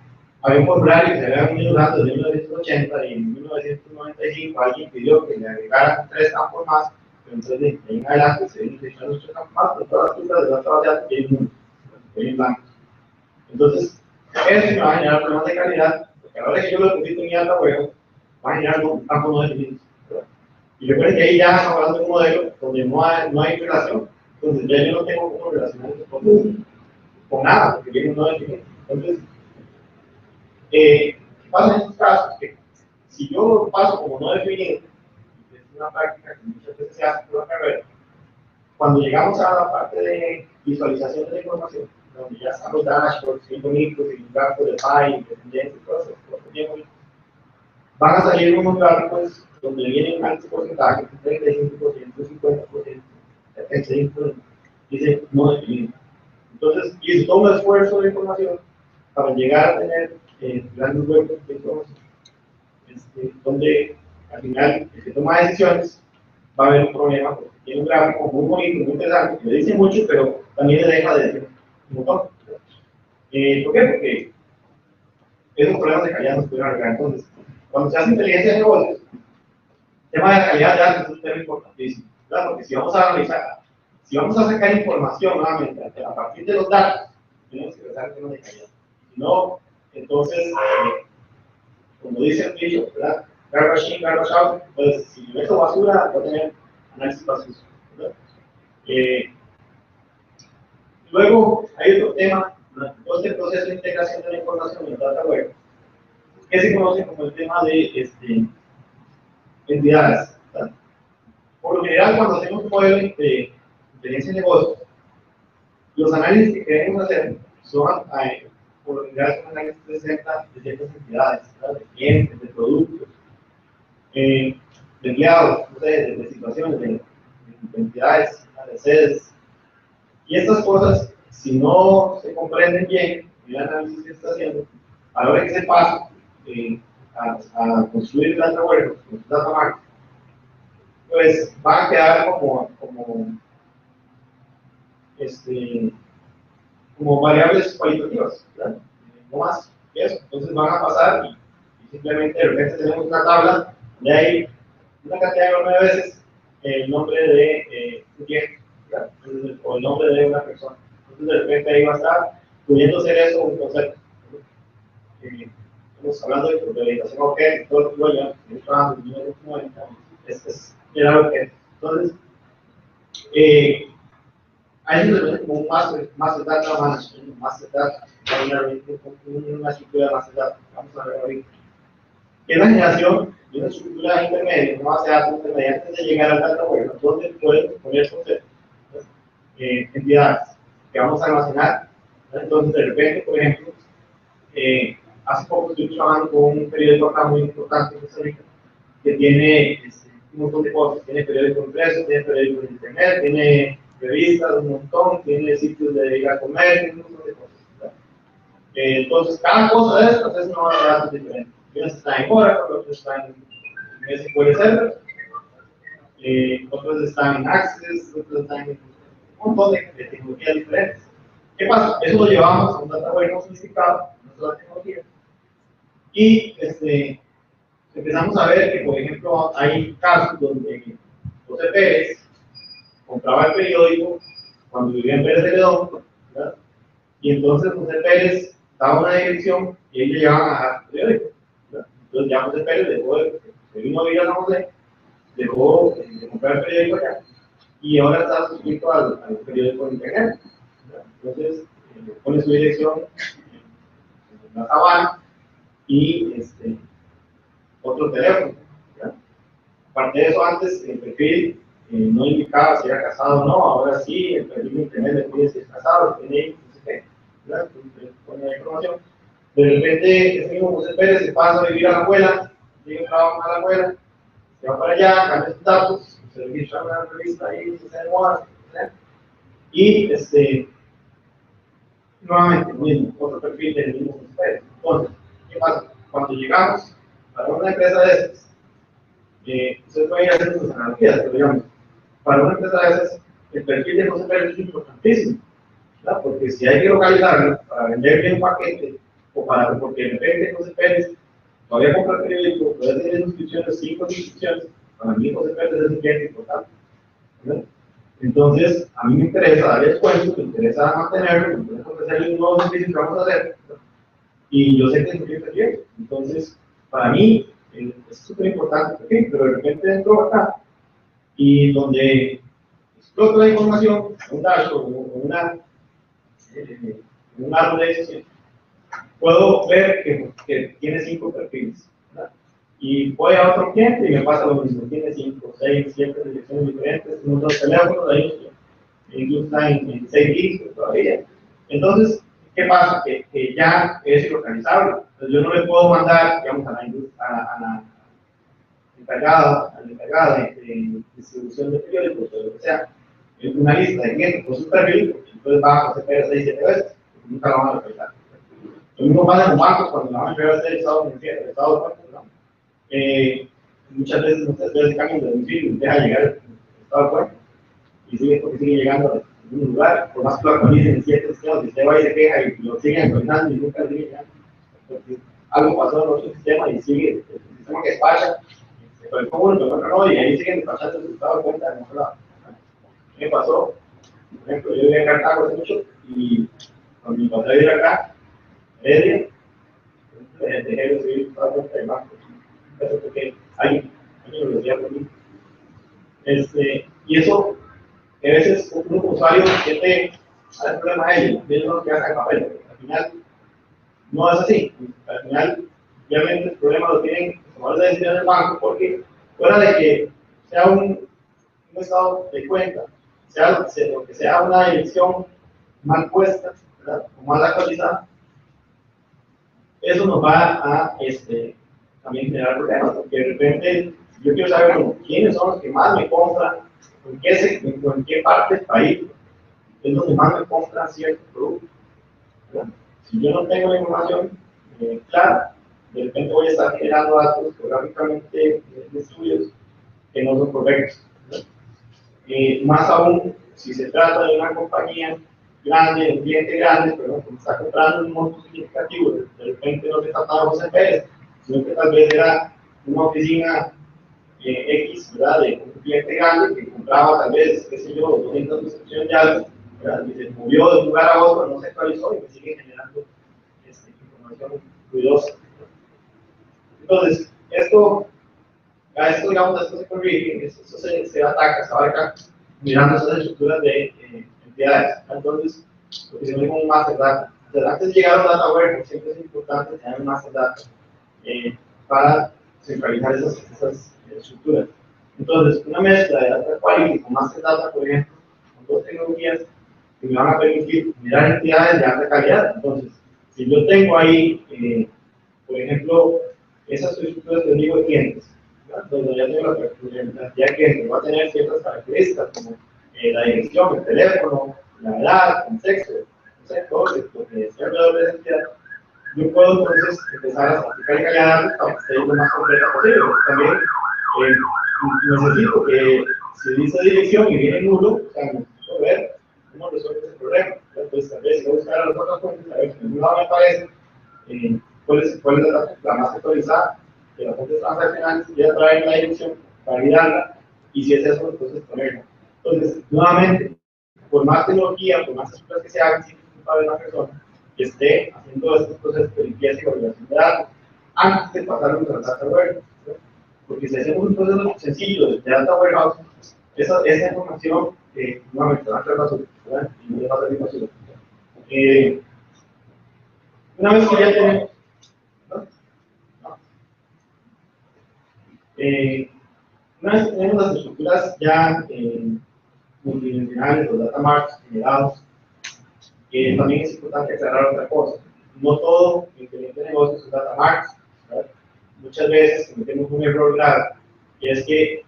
había un formulario que se había venido usando desde 1980 y en 1995 alguien pidió que le agregaran 3 campos más, pero entonces de ahí en adelante se vienen utilizando 3 campos más, pero todas las cifras de la base de datos tienen blancos. Entonces, eso me va a generar problemas de calidad, porque a la hora que yo lo deposito en mi data web, va a generar un campo no definido. Y recuerden que ahí ya estamos hablando de un modelo donde no hay relación, entonces ya yo no tengo cómo relacionarme con nada, porque viene un no definido. Entonces, ¿qué pasa en estos casos? Que si yo lo paso como no definido, es una práctica que muchas veces se hace por la carrera, cuando llegamos a la parte de visualización de la información, donde ya están los dashboards, bien bonitos, y un gráfico de PI, independiente, y todo eso, bien bonito, van a salir unos gráficos donde vienen altos porcentajes, 35%, 50%, 75%, dice no definido. Entonces, hizo todo un esfuerzo de información para llegar a tener grandes huecos de información, donde al final el que toma decisiones va a haber un problema porque tiene un gráfico muy bonito, muy interesante, que le dice mucho, pero también le deja de decir un montón. ¿Por qué? Porque esos problemas de calidad nos pueden arreglar. Entonces, cuando se hace inteligencia de negocios, el tema de la calidad de datos es un tema importantísimo, ¿verdad? Porque si vamos a analizar, si vamos a sacar información nuevamente a partir de los datos, tenemos que pensar en temas de calidad. Si no, entonces, como dice el dicho, ¿verdad? Garbage in, garbage out. Entonces, si yo meto basura, voy a tener análisis vacío. Luego, hay otro tema, durante todo este proceso de integración de la información en el data web, que se conoce como el tema de entidades. ¿Verdad? Por lo general, cuando hacemos un modelo de inteligencia de negocios, los análisis que queremos hacer son, por lo general, son análisis de ciertas entidades, ¿verdad? De clientes, de productos, de empleados, no sé, de situaciones, de entidades, de sedes. Y estas cosas, si no se comprenden bien el análisis que se está haciendo, a la hora que se pasa a construir data warehouse, data mart, pues van a quedar como variables cualitativas, ¿verdad? No más que eso. Entonces van a pasar y simplemente de repente tenemos una tabla donde hay una cantidad enorme de veces el nombre de un cliente, ¿verdad? O el nombre de una persona. Entonces de repente ahí va a estar pudiendo ser eso un concepto. Estamos hablando de priorización objeto, todo lo que voy a trabajando en 1990, es generar objetos. Entonces, hay como un master data management, un master data, una estructura de master data, vamos a ver ahorita. Que es la generación de una estructura intermedia, una base de datos intermedia antes de llegar al data web, donde pueden poner conceptos, entidades que vamos a almacenar. Entonces, de repente, por ejemplo, hace poco estoy trabajando con un periódico acá muy importante en Costa Rica, que tiene un montón de cosas. Tiene periódico impreso, tiene periódico en internet, tiene revistas, un montón, tiene sitios de ir a comer, un montón de cosas. Entonces, cada cosa de estas es una base de datos diferente. Unas están en Oracle, otras están en SQL Server, otras están en Access, otras están en un montón de tecnologías diferentes. ¿Qué pasa? Eso lo llevamos a un data warehouse sofisticado, nuestra tecnología. Y empezamos a ver que, por ejemplo, hay casos donde José Pérez compraba el periódico cuando vivía en Pérez de León, ¿verdad? Y entonces José Pérez daba una dirección y ellos llevaban a dejar el periódico, ¿verdad? Entonces ya José Pérez dejó se vino a vivir a San José dejó de comprar el periódico allá y ahora está suscrito al periódico de internet. ¿Verdad? Entonces, pone su dirección en la Sabana y otro teléfono. ¿Verdad? Aparte de eso, antes el perfil no indicaba si era casado o no, ahora sí, el perfil de internet le pide si es casado, si tiene hijos, no sé qué. ¿Verdad? Entonces, pone la información. De repente, ese mismo José Pérez se pasa a vivir a la abuela, llega a trabajar a la abuela, se va para allá, cambia sus datos, se registra en una revista ahí, se hace de moda, ¿verdad? Y nuevamente, mismo, otro perfil del mismo José Pérez. Entonces, ¿qué pasa? Cuando llegamos para una empresa de estas, ustedes pueden ir haciendo sus analogías, pero digamos, para una empresa de esas, el perfil de José Pérez es importantísimo, ¿verdad? Porque si hay que localizarlo para vender bien un paquete, o para, porque de repente José Pérez todavía compra el periódico, puede tener suscripciones, 5 suscripciones, para mí José Pérez es un cliente importante, ¿verdad? Entonces, a mí me interesa darle descuento, me interesa mantenerlo, me interesa ofrecerle un nuevo servicio que vamos a hacer, ¿verdad? Y yo sé que es un cliente fiel. Entonces, para mí, es súper importante, ¿okay? Pero de repente entro acá y donde exploto la información, un dashboard o un árbol de decisión, puedo ver que tiene 5 perfiles, ¿verdad? Y voy a otro cliente y me pasa lo mismo, tiene 5, 6, 7 direcciones diferentes, unos 2 teléfonos, ahí incluso está en 6 dígitos todavía. Entonces, ¿qué pasa? Que ya es ilocalizable. Entonces, yo no le puedo mandar, digamos, a la encargada de distribución de periódicos, o lo que sea, una lista de clientes con su perfil, entonces va a hacer 6, 7 veces, nunca lo van a localizar. Lo mismo pasa con bancos cuando la van a entregar a hacer el estado financiero, el estado de cuentas, ¿no? Muchas veces ustedes cambian de domicilio y deja llegar el estado de cuentas y sigue porque sigue llegando a algún lugar, por más que lo actualicen en ciertos sistemas, usted va y se queja y lo siguen actualizando y nunca sigue llegando. Porque algo pasó en otro sistema y sigue, el sistema que despacha, se conectó uno, pero otro no, y ahí siguen despachando el estado de cuenta en otro lado. ¿Qué me pasó? Por ejemplo, yo vivía en Cartago hace mucho y cuando me pasé a vivir acá, Heredia, dejé de recibir el estado de cuenta de banco. Eso porque alguien lo decía por mí. Y eso, a veces un usuario siente el problema a ellos, ellos no que hacen papel, al final no es así, al final obviamente el problema lo tienen los tomadores de decisiones del banco, porque fuera de que sea un estado de cuenta, sea lo que sea una dirección mal puesta, ¿verdad? O mal actualizada, eso nos va a también generar problemas, porque de repente yo quiero saber quiénes son los que más me compran, en qué parte del país es donde más me compran ciertos productos, ¿verdad? Si yo no tengo la información clara, de repente voy a estar generando datos geográficamente estudios que no son correctos, ¿verdad? Más aún, si se trata de una compañía grande, un cliente grande, pero que está comprando un monto significativo, de repente no se trataba de José Pérez, sino que tal vez era una oficina X, ¿verdad? De un cliente grande que compraba tal vez, qué sé yo, 200 suscripciones de algo, ¿verdad? Y se movió de un lugar a otro, no se actualizó y me sigue generando información ruidosa. Entonces, a esto, digamos, esto se corrige, esto se ataca, se abarca mirando esas estructuras de entidades. Entonces, lo que se llama como master data. Entonces, antes de llegar a un data warehouse, siempre es importante tener un master data para centralizar esas estructuras. Entonces, una mezcla de data quality con master data, por ejemplo, son dos tecnologías que me van a permitir mirar entidades de alta calidad. Entonces, si yo tengo ahí, por ejemplo, esas estructuras que digo de clientes, donde ya tengo la cantidad de clientes, va a tener ciertas características como la dirección, el teléfono, la edad, el sexo, no sé, todo lo que sea alrededor de esa entidad. Yo puedo entonces empezar a aplicar calidad para que esté lo más completa posible. También necesito que si dice dirección y viene nulo, o sea, necesito ver cómo resuelve ese problema. Entonces, tal vez voy a buscar a las otras fuentes, a ver si en algún lado me aparece cuál es la más actualizada de las fuentes transaccionales, y a traer la dirección, validarla, y si es eso, entonces ponerla. Entonces, nuevamente, por más tecnología, por más cosas que se hagan, siempre va a haber una persona que esté haciendo estos procesos de limpieza y validación de datos antes de pasar a un data warehouse. Porque si hacemos un proceso sencillo de data warehouse, esa información, nuevamente, va a entrar basura, ¿verdad? Y no va a salir basura. Una vez que ya tenemos, ¿no? No. Una vez que tenemos las estructuras ya multidimensionales, los data marks generados, también es importante aclarar otra cosa. No todo inteligente de negocios es data marks, ¿verdad? Muchas veces cometemos un error grave, y es que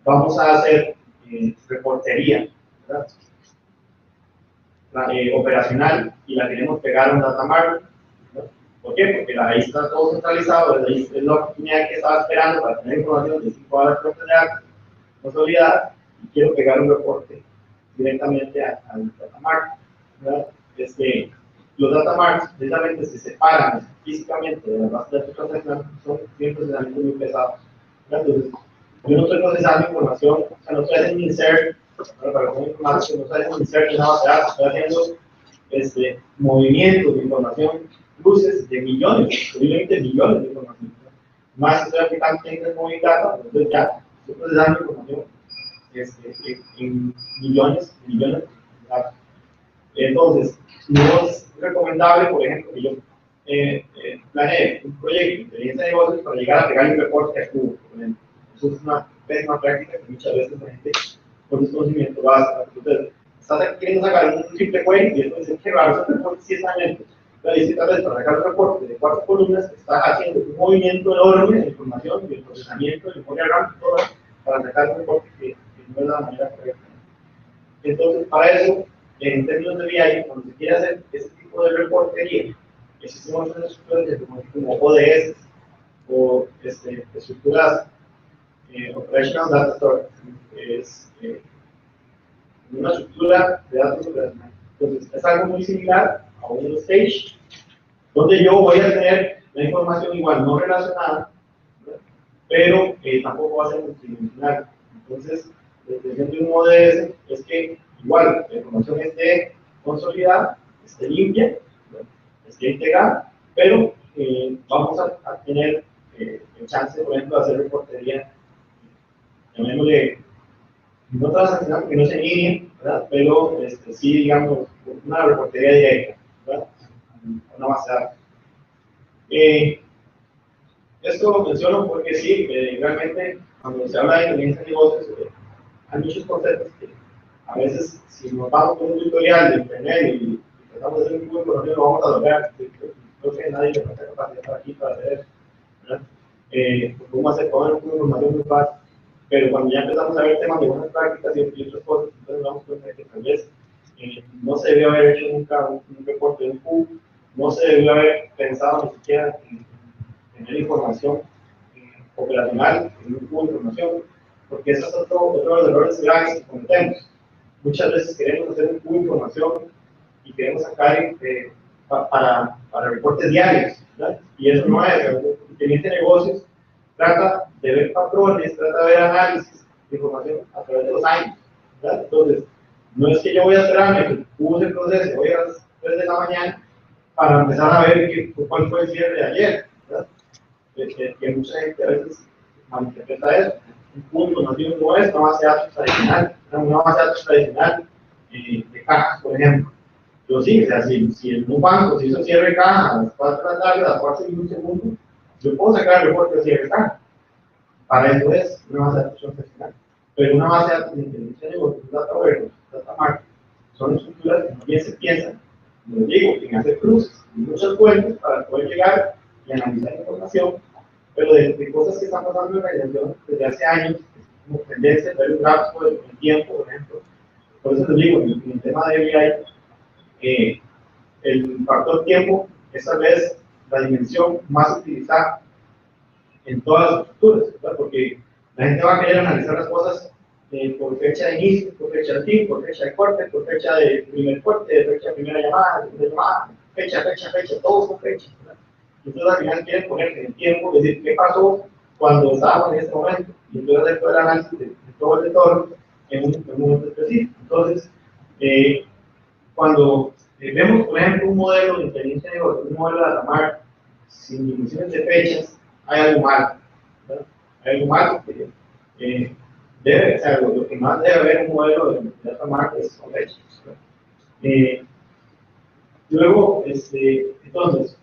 vamos a hacer reportería, ¿verdad? Operacional, y la queremos pegar a un data mark, ¿no? ¿Por qué? Porque ahí está todo centralizado, ahí es la oportunidad que estaba esperando para tener información de todas las fuentes de datos consolidadas, y quiero pegar un reporte directamente al data mark, ¿verdad? Los data marks precisamente se separan físicamente de las bases de datos transaccionales, son siempre procesamientos muy pesados, ¿verdad? Entonces, yo no estoy procesando información, o sea, no estoy haciendo insert, para que información, no estoy haciendo insert en una base de datos, estoy haciendo movimientos de información, cruces de millones, posiblemente millones de información. Más estoy aplicando técnicas de Moving Data, entonces ya estoy procesando información en millones de datos. Entonces, no es recomendable, por ejemplo, que yo planee un proyecto de inteligencia de negocios para llegar a pegar un reporte a cubo, por ejemplo. Eso es una pésima práctica que muchas veces la gente con desconocimiento va a hacer. Entonces, estás queriendo sacar un simple query y después dices, qué raro, ese reporte sí está lento. Entonces, si tal vez para sacar un reporte de 4 columnas, estás haciendo un movimiento enorme de información, de procesamiento, de memoria RAM, todo para sacar un reporte que no es la manera correcta. Entonces, para eso, en términos de BI, cuando se quiere hacer ese tipo de reportería, existen otras estructuras como ODS o estructuras Operational Data Store, es una estructura de datos operacionales. Entonces, es algo muy similar a un stage, donde yo voy a tener la información igual no relacionada, ¿verdad? Pero tampoco va a ser multidimensional. Entonces, la intención de un ODS es que igual la información esté consolidada, esté limpia, ¿verdad? Esté integrada, pero vamos a tener el chance, por ejemplo, de hacer reportería, llamémosle no transaccional porque no es en línea, ¿verdad? Pero sí, digamos, una reportería directa, ¿verdad? Una base de datos. Esto lo menciono porque sí, realmente cuando se habla de inteligencia de negocios, hay muchos conceptos que a veces, si nos vamos con un tutorial de internet y tratamos de hacer un cubo de información, lo vamos a lograr. Creo que nadie le falta capacidad para aquí para hacer eso, ¿verdad? Podemos hacer toda una información muy fácil, pero cuando ya empezamos a ver temas de buenas prácticas y otras cosas, entonces nos damos cuenta de que tal vez no se debió haber hecho nunca un reporte de un cubo, no se debió haber pensado ni siquiera en tener información operacional en un cubo de información, porque esos son otro de los errores graves que cometemos. Muchas veces queremos hacer un cubo de información y queremos sacar para reportes diarios, ¿verdad? Y eso no es. El inteligencia de negocios trata de ver patrones, trata de ver análisis de información a través de los años, ¿verdad? Entonces, no es que yo voy a esperarme que el cubo se procese hoy a las 3 de la mañana para empezar a ver cuál fue el cierre de ayer, ¿verdad? Que mucha gente a veces malinterpreta eso. Un cubo de información no es una base de datos tradicional, una base de datos tradicional de cajas, por ejemplo. Pero sí, o sea, si en un banco se hizo cierre de caja a las 4 de la tarde, a las 4 y un segundo, yo puedo sacar el reporte de cierre de caja. Para eso es una base de datos tradicional. Pero una base de datos de inteligencia de negocios, data warehouse, data market, son estructuras que también se piensan, como les digo, en hacer cruces y muchas fuentes para poder llegar y analizar información, pero de cosas que están pasando en la organización desde hace años, como tendencia, ver un gráfico del tiempo, por ejemplo. Por eso les digo, en el tema de BI, el factor tiempo es tal vez la dimensión más utilizada en todas las estructuras, ¿verdad? Porque la gente va a querer analizar las cosas por fecha de inicio, por fecha de fin, por fecha de corte, por fecha de primer corte, de fecha de primera llamada, de segunda llamada, fecha, todos son fechas, ¿verdad? Entonces al final quieren poner en el tiempo, es decir, qué pasó cuando estábamos en este momento, y entonces hacer todo el análisis de todo el entorno en un momento específico. Entonces, cuando vemos, por ejemplo, un modelo de inteligencia de negocios, un modelo de data market, sin dimensiones de fechas, hay algo malo, ¿verdad? hay algo malo, que debe, o sea, lo que más debe haber un modelo de data mart es con hechos. Luego, entonces,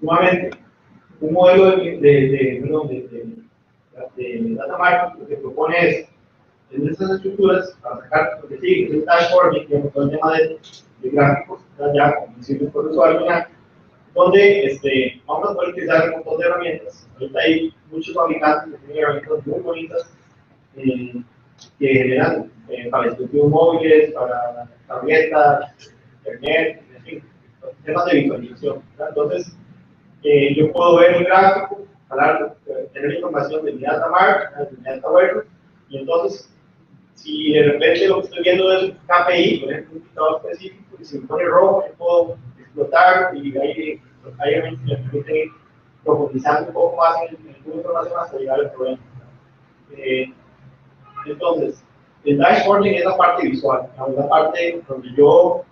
nuevamente, un modelo de data mart lo que propone es, en estas estructuras, para sacar, porque sí, es un dashboard, digamos, todo el tema de gráficos, ya, como decimos por usuario, ya, donde vamos a poder utilizar un montón de herramientas. Ahorita hay muchos fabricantes que tienen herramientas muy bonitas que generan para dispositivos móviles, para tabletas, internet, en fin, temas de visualización, ¿verdad? Entonces, yo puedo ver un gráfico, tener información de mi data mart, de mi data warehouse, y entonces, si de repente lo que estoy viendo es un KPI, por ejemplo, un indicador específico, y si me pone rojo, yo puedo explotar y ahí me permite ir profundizando un poco más en el flujo de información hasta llegar al problema. Entonces, el dashboarding es la parte visual, la parte donde yo,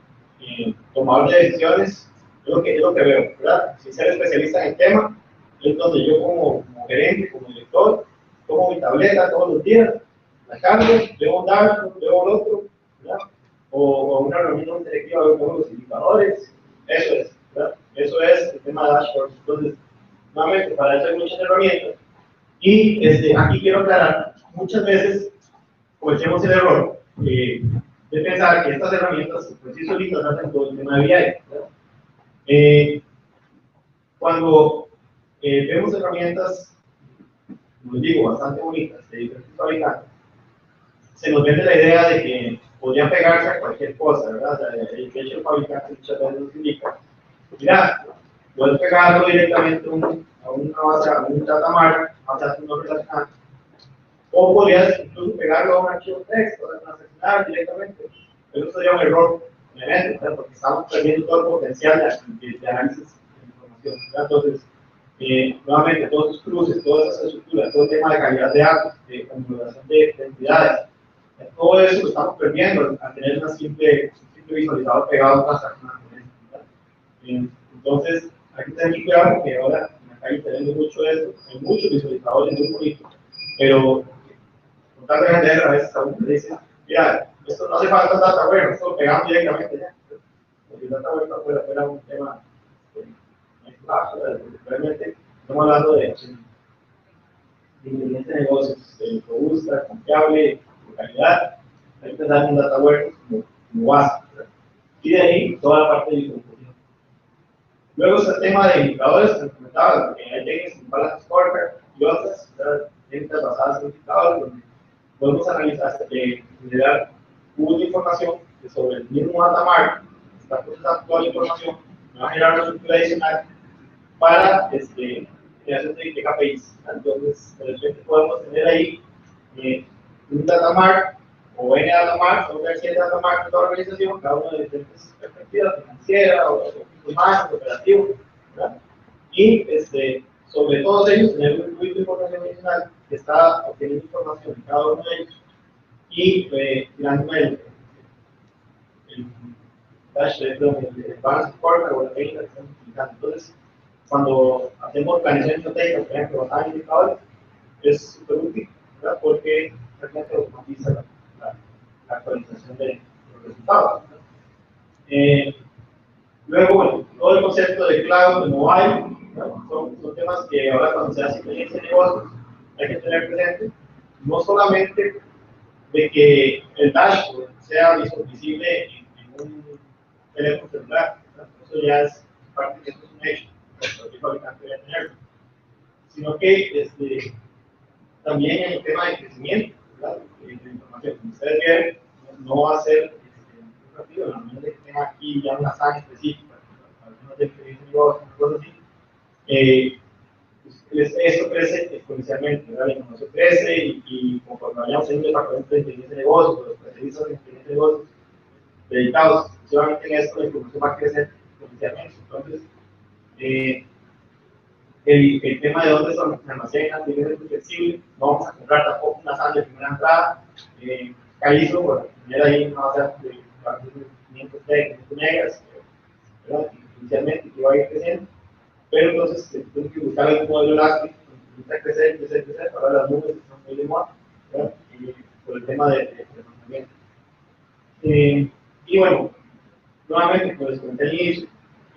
tomador de decisiones, es lo que veo, ¿verdad? Sin ser especialista en el tema, es donde yo como gerente, como director, tomo mi tableta todos los días, la cargo, veo un dashboard, veo el otro, ¿verdad? O una reunión directiva, veo los indicadores, eso es, ¿verdad? Eso es el tema de dashboard. Entonces, nuevamente, para eso hay muchas herramientas. Y aquí quiero aclarar, muchas veces cometemos el error de pensar que estas herramientas, pues sí solitas, hacen todo el tema de BI. Cuando vemos herramientas, como les digo, bastante bonitas, de diferentes fabricantes, se nos vende la idea de que podría pegarse a cualquier cosa, ¿verdad? O sea, de hecho, el fabricante muchas veces nos indica, mira, puedes pegarlo directamente a una base, a un data mart, a un no relacional, o podrías incluso pegarlo a un archivo de texto, transaccional directamente. Pero eso sería un error, obviamente, porque estamos perdiendo todo el potencial de análisis de información. Entonces, nuevamente, todos esos cruces, todas esas estructuras, todo el tema de calidad de datos, de configuración de entidades, todo eso lo estamos perdiendo al tener un simple visualizador pegado a una transaccional. Entonces, hay que tener cuidado porque ahora en la calle tenemos mucho de eso, hay muchos visualizadores muy bonitos, pero con tal de vender, a veces a uno le dicen, mira, esto no hace falta data warehouse, esto lo pegamos directamente ya. Porque el data warehouse fuera un tema muy bajo, realmente estamos hablando de inteligencia de negocios, robusta, confiable, de calidad. Hay que pensar en un data warehouse como base. Y de ahí toda la parte de visualización. Luego está el tema de indicadores que comentaba, porque hay técnicas como Balance Scorecard y otras, técnicas basadas en indicadores, donde podemos analizar, generar una información que sobre el mismo data mart está procesando toda la información, me va a generar una estructura adicional para generación de KPIs. Entonces, de repente podemos tener ahí un data mart o N data mart, o una serie de data mart de toda la organización, cada uno de diferentes perspectivas, financiera, o humanas, operativos, ¿verdad? Y sobre todos ellos tener un flujo de información adicional que está obteniendo información de cada uno de ellos y tirándome el balance scorecard o la técnica que estamos utilizando. Entonces, cuando hacemos planeación estratégica, por ejemplo, basadas en indicadores, es súper útil, ¿verdad? Porque realmente automatiza la actualización de los resultados. Luego, bueno, todo el concepto de cloud, de mobile, son temas que ahora cuando se hace inteligencia de negocios hay que tener presente, no solamente de que el dashboard sea visible en un teléfono celular, ¿verdad? Eso ya es parte de eso, es un hecho, cualquier fabricante debe tenerlo, sino que también en el tema de crecimiento, ¿verdad? De información, como ustedes vieron, no va a ser un rápido, normalmente que tenga aquí ya una SAN específica, algunos de experiencia de negocios, cosas así, esto crece exponencialmente, ¿verdad? La información crece y conforme vayamos en un departamento de inteligencia de negocios, los especialistas en inteligencia de negocios dedicados exclusivamente en esto, la información va a crecer exponencialmente. Entonces, el tema de dónde se almacena tiene que ser flexible, no vamos a comprar tampoco una sala de primera entrada, calizo, por tener ahí una base de 500 megas, ¿verdad? Inicialmente que va a ir creciendo, pero entonces tenemos que buscar algún modelo elástico necesita crecer, crecer, crecer. Ahora las nubes están muy de moda, ¿verdad? Y por el tema de almacenamiento. Y bueno, nuevamente, como les comenté al inicio,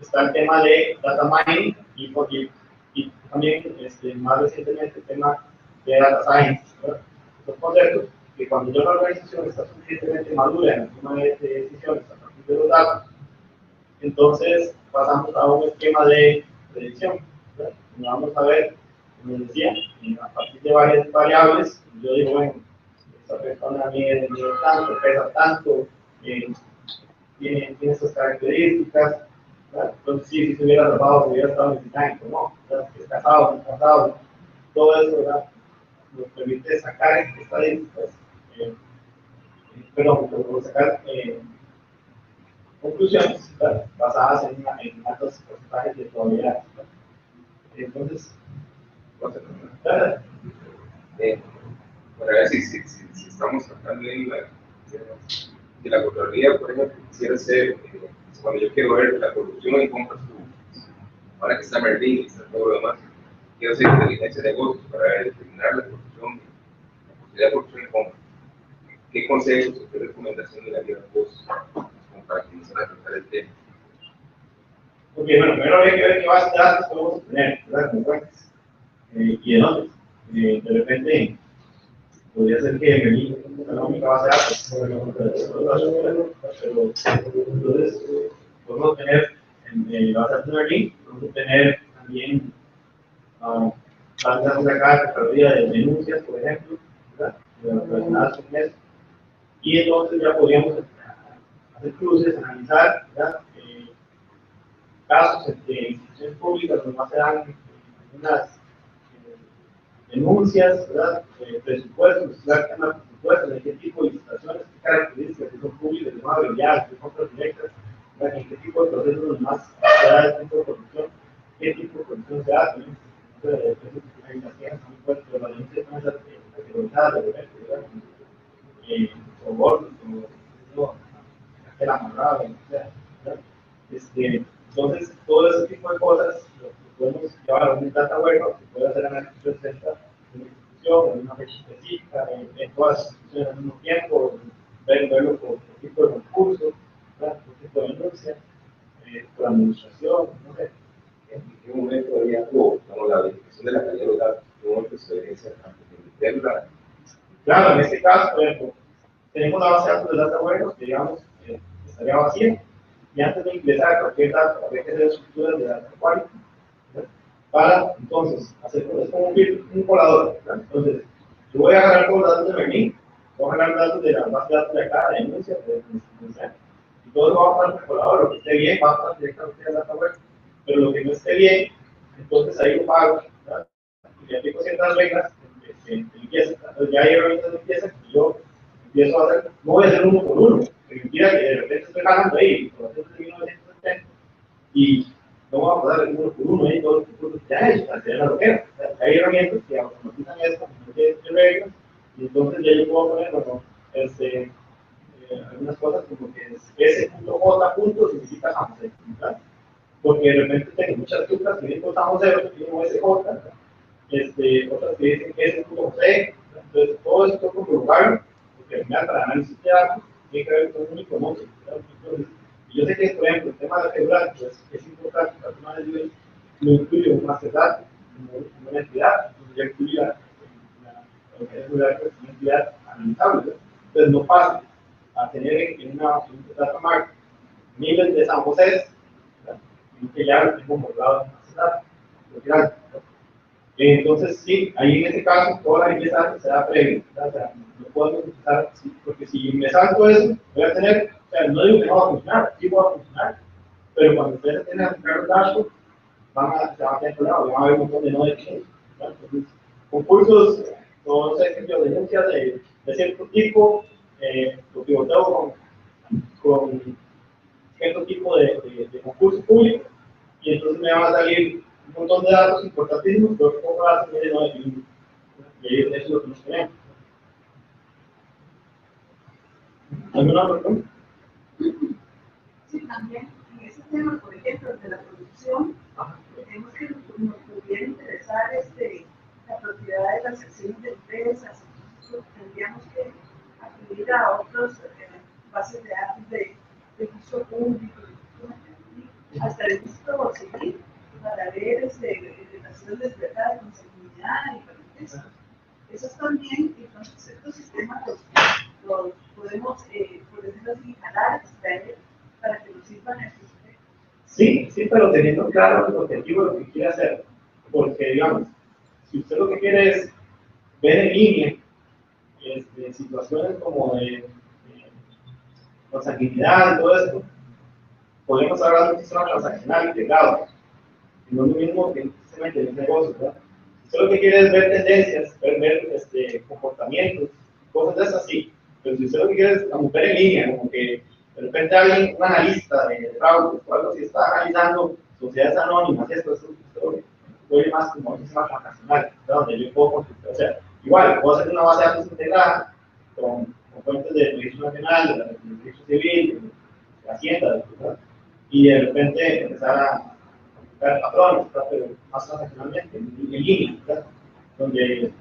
está el tema de data mining y también más recientemente el tema de data science. ¿Verdad? Los conceptos que cuando ya una organización está suficientemente madura en el tema de decisiones a partir de los datos, entonces pasamos a un esquema de predicción. ¿Verdad? Y vamos a ver, como les decía, a partir de varias variables, yo digo, bueno, esta persona mide tanto, pesa tanto, tiene estas características, ¿verdad? Entonces si se hubiera tratado, se hubiera estado en el Titanic, ¿no? ¿Verdad? Es casado, no es casado, todo eso, ¿verdad? Nos permite sacar estadísticas, perdón, sacar conclusiones, ¿verdad? Basadas en altos porcentajes de probabilidad. Entonces, ¿verdad?
Para ver si estamos tratando de la Contraloría, por ejemplo, quisiera ser, cuando yo quiero ver la corrupción en compras públicas, ahora que está Merlín y está todo lo demás, quiero hacer inteligencia de negocios para determinar la corrupción, la posibilidad de corrupción en compras. ¿Qué consejos o qué recomendaciones le darían vos como para comenzar a tratar el tema?
Porque, bueno, primero habría que ver qué base de datos podemos tener, ¿verdad? Como fuentes. Y de dónde. De repente, podría ser que Merlín es la única base de datos, pero entonces podemos tener en base de datos de Merlín, podemos tener también bases de datos de acá, Contraloría de denuncias, por ejemplo, ¿verdad? Relacionadas con eso. Y entonces ya podríamos hacer cruces, analizar, ¿verdad? Casos entre instituciones públicas donde más se dan algunas denuncias, ¿verdad? Presupuestos, estudiar temas de presupuestos, de qué tipo de licitaciones, qué características, si son públicas, si son abreviadas, si son compras directas, ¿verdad? En qué tipo de procesos donde más se da este tipo de corrupción, qué tipo de corrupción se da, también. Entonces, hay las muy fuertes, pero las denuncias van a ser categorizadas de repente, ¿verdad? Sobornos, como el amarrado, etc. Entonces, todo ese tipo de cosas lo podemos llevar a un data warehouse, se puede hacer análisis de una institución, en una fecha específica, en todas las instituciones al mismo tiempo, verlo por tipo de concurso, por tipo de denuncia, por administración, no sé.
¿En qué momento había como la verificación de la calidad de los datos? ¿En qué momento se debería hacer antes de meterla?
Claro, en este caso, por ejemplo, tenemos la base de datos de data warehouse que, digamos, estaría vacía. Y antes de ingresar cualquier dato, habría que hacer estructuras de data quality, ¿verdad? Para entonces hacer es como un colador. ¿Verdad? Entonces, yo voy a agarrar todos los datos de Merlín, voy a agarrar los datos de la base de datos de acá, de denuncia, y todo lo va a pasar al colador. Lo que esté bien va a pasar directamente a la data web, pero lo que no esté bien, entonces ahí lo pago, ¿verdad? Y le aplico ciertas reglas de limpieza. Entonces, ya hay herramientas de limpieza que yo empiezo a hacer, no voy a hacer uno por uno, pero mentira que de repente estoy ganando ahí, por hacer de 1970, y no voy a pasar uno por uno ahí, todos los productos ya hechos, al final lo que era. O sea, hay herramientas que automatizan esto, de reglas, y entonces ya yo puedo poner, bueno, algunas cosas como que S.J. significa San José, ¿verdad? Porque de repente tengo muchas tutas que vienen con San José, otras que vienen con SJ, ¿verdad? Otras que dicen que es S.J. Entonces todo esto colocarlo, porque al final para análisis de datos tiene que haber un único nombre. Entonces, yo sé que, por ejemplo, el tema de la seguridad pues, es importante para el tema de nivel, lo incluye un master data, como una entidad, entonces ya incluye lo que es una entidad analizable. ¿No? Entonces no pasa a tener en una data mark miles de San José, y que ya lo tengo guardado en master data. Entonces, sí, ahí en este caso, toda la limpieza se da previa. O sea, no podemos empezar, sí, porque si me salto eso, voy a tener, o sea, no digo que no va a funcionar, sí va a funcionar, pero cuando ustedes tengan que aplicar los dashboards, se van a tener problemas, van a haber un montón de no definidos. Entonces, concursos, no sé, de denuncias de cierto tipo, lo pivoteo con cierto tipo de concurso público, y entonces me van a salir un montón de datos importantísimos, pero que pongo a hacer no definidos. Y ahí eso es lo que nos tenemos. ¿Alguna otra pregunta?
Sí, también en ese tema, por ejemplo, de la producción, tenemos que nos pudiera interesar transacciones de empresas. Entonces, tendríamos que acudir a otras bases de datos de registro público, hasta el registro civil, para ver relaciones de libertad, de consanguinidad y parentesco. Esos también, entonces, estos sistemas los podemos, por decirlo así, jalar, extraer, para que nos sirvan a estos efectos.
Sí, sí, pero teniendo claro el objetivo de lo que quiere hacer. Porque, digamos, si usted lo que quiere es ver en línea situaciones como de consanguinidad y todo esto, podemos hablar de un sistema transaccional integrado. Y no es lo mismo que simplemente en un negocio, ¿verdad? Si usted lo que quiere es ver tendencias, ver comportamientos, cosas de esas, sí. Pero si usted lo que quiere es como ver en línea, como que de repente alguien, un analista de fraude o algo así, está analizando sociedades anónimas, esto vuelve más como un sistema transaccional, ¿verdad? Donde yo puedo consultar, o sea, igual, puedo hacer una base de datos integrada con fuentes del Registro Nacional, del Registro Civil, de Hacienda, ¿verdad? Y de repente empezar a buscar patrones, pero más transaccionalmente, en línea, ¿verdad? Donde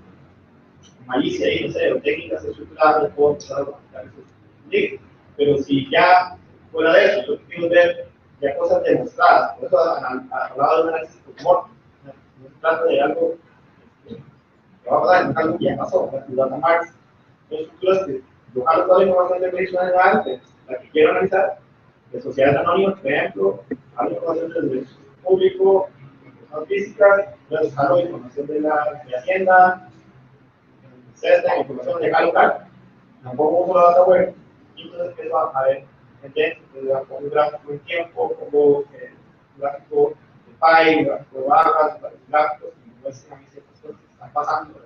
malicia y no sé, o técnicas estructuradas, puedo empezar a buscar eso. Pero si ya fuera de eso, yo quiero ver ya cosas demostradas, por eso hablaba de un análisis post-mortem, no se trata de algo que va a pasar, es algo que ya pasó, la data marks, son estructuras que yo jalo toda la información del registro general, la que quiero analizar, de sociedades anónimas, por ejemplo, jalo información del registro público, personas físicas, entonces jalo información de Hacienda, CESTA, información legal local, tampoco uso la data web, y entonces empiezo a ver tendencias, pongo un gráfico en tiempo, pongo un gráfico de PI, un gráfico de barras, gráficos, y muestran a mí ciertas cosas que están pasando,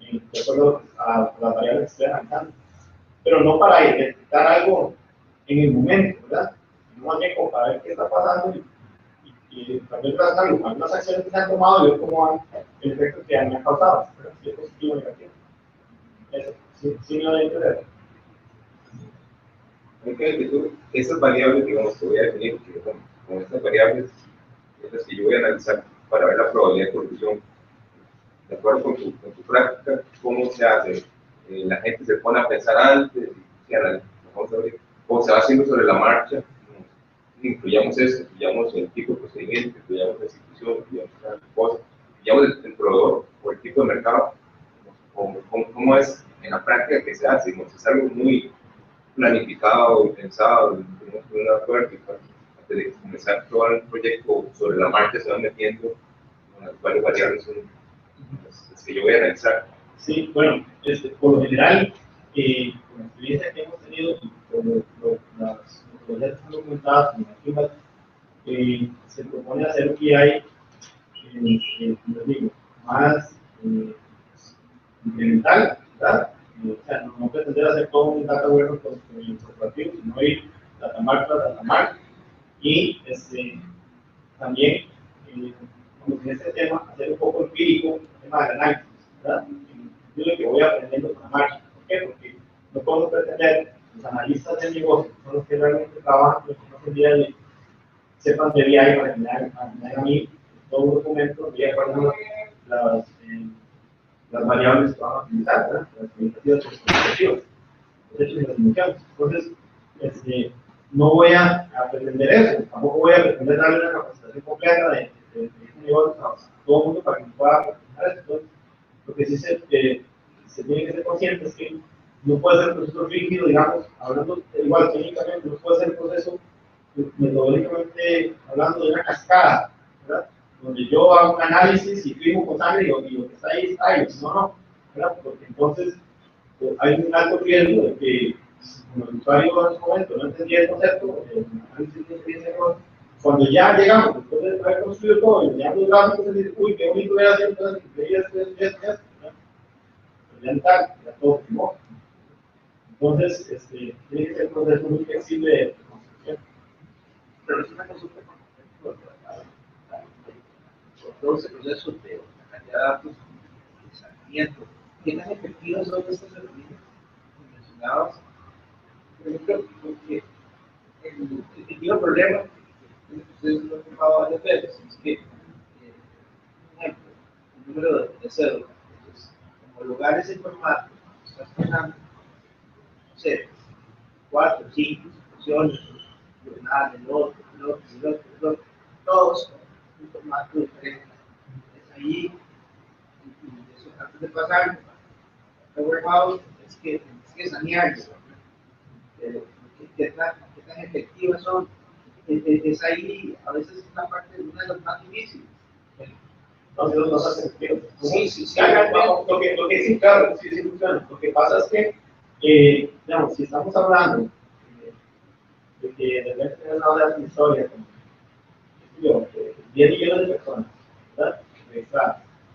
de acuerdo a las variables que estoy analizando. Pero no para detectar algo en el momento, ¿verdad? No más bien como para ver qué está pasando y también trazar algunas acciones que se han tomado y ver cómo han el efecto que han causado, si es positivo o negativo. Eso, sí, no hay que ver.
Esas variables, digamos, que voy a definir, que con estas variables, es las que yo voy a analizar para ver la probabilidad de corrupción. De acuerdo con tu práctica, ¿cómo se hace? La gente se pone a pensar antes, o se va haciendo sobre la marcha. Incluyamos eso, incluyamos el tipo de procedimiento, incluyamos la institución, incluyamos la cosa, incluyamos el proveedor o el tipo de mercado. ¿Cómo es en la práctica que se hace? Si es algo muy planificado y pensado, tenemos que un acuerdo antes de comenzar todo el proyecto sobre la marcha, se van metiendo las varias variables son las que yo voy a analizar.
Sí, bueno, por lo general, con la experiencia que hemos tenido y por las metodologías que están documentadas en las se propone hacer un PI, como digo, más incremental, ¿verdad? O sea, no pretender hacer todo un data warehouse corporativo, sino ir data mark tras data mark y también, como en este tema, hacer un poco empírico el tema del análisis, ¿verdad? Yo lo que voy aprendiendo con la marcha. ¿Por qué? Porque no podemos pretender los analistas del negocio, que son los que realmente trabajan, los que no se día de sepan de BI para que me hagan a mí todo un documento donde ya ponemos las variables que vamos a utilizar, ¿verdad? Las cualitativas y las cuantitativas, los hechos y las emociones. Entonces, no voy a pretender eso, tampoco voy a pretender darle una capacitación completa de este negocio a todo el mundo para que pueda funcionar esto. Entonces, lo que sí se tiene que ser consciente es que no puede ser un proceso rígido, digamos, hablando igual técnicamente, no puede ser un proceso metodológicamente hablando de una cascada, ¿verdad? Donde yo hago un análisis y firmo con sangre y lo que está ahí está ahí, no, ¿verdad? Porque entonces hay un alto riesgo de que, como el usuario en ese momento no entendía el concepto, el análisis de experiencia, cuando ya llegamos, después de haber construido todo, y ya los gráficos, se dice, uy, qué bonito era hacer, entonces, ¿verdad? Ya está, ya todo firmó. Entonces, tiene que ser un proceso muy flexible de construcción.
Pero es una consulta con todo ese proceso de la calidad de datos, de saneamiento. ¿Qué tan efectivas son estas herramientas mencionadas? Por ejemplo, porque el primer problema que ustedes lo han ocupado varias veces es que, por ejemplo, el número de de cédula. Entonces, homologar ese formato, estás pasando, no sé, 4, 5 instituciones, tribunales, lotes, todos con un formato diferente. Es ahí, y eso antes de pasar, el warehouse es que sanearlo. ¿Qué tan efectivas son? Es ahí, a veces es una parte, una de las más difíciles.
Entonces, no se hace sentido.
Sí.
Lo que sí, claro, sí funciona. Lo que pasa es que, digamos, si estamos hablando de que de repente tenemos una hora de historia, como 10 millones de personas, ¿verdad?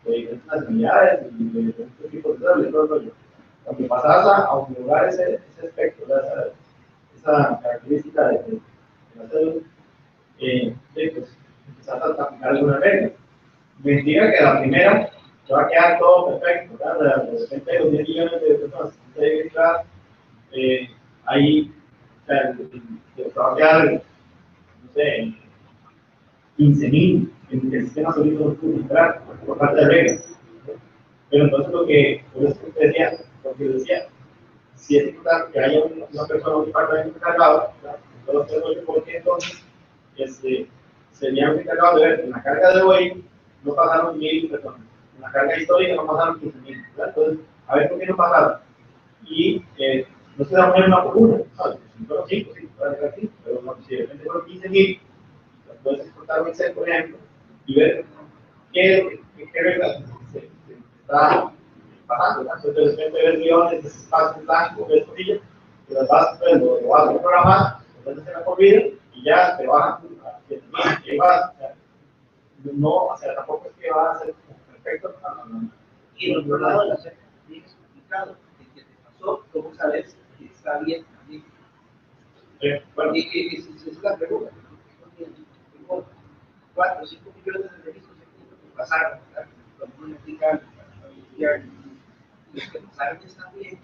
De diferentes nacionalidades y de diferentes tipos de células y todo el rollo. Cuando pasas a homologar ese aspecto, esa característica de la célula, pues empezar a aplicar algunas reglas. Mentira que la primera se va a quedar todo perfecto, ¿verdad? De repente los 10 millones de personas que se registradas, ahí se va a quedar, no sé, 15.000 en el sistema solito no pudo entrar por falta de reglas. Pero entonces por eso te decía, porque decía, si es importante que haya una persona, un departamento encargado, entonces porque entonces serían encargados de ver en la carga de hoy no pasaron 1.000 personas, en la carga histórica no pasaron 15.000, entonces a ver por qué no pasaron. Y no se da una por una, ¿sabes? Si fueron 5, sí, puede ser así, pero no, si de repente fueron 15.000, las puedes exportar un Excel, por ejemplo, y ver qué reglas se está pasando, ¿no? Entonces de repente ves guiones, ves espacios en blanco, ves costillas, que las vas, pues, lo vas a programar, lo vas a hacer la corrida y ya te bajan a 7.000, y ahí vas, no, o sea, tampoco es que va a ser perfecto.
Y el otro lado de la cerca también es complicado, que te pasó, ¿cómo sabes que está bien también?
Bueno,
y esa es la pregunta. Tengo 4 o 5 millones de registros que pasaron, ¿verdad? Cuando uno explica los que pasaron están bien.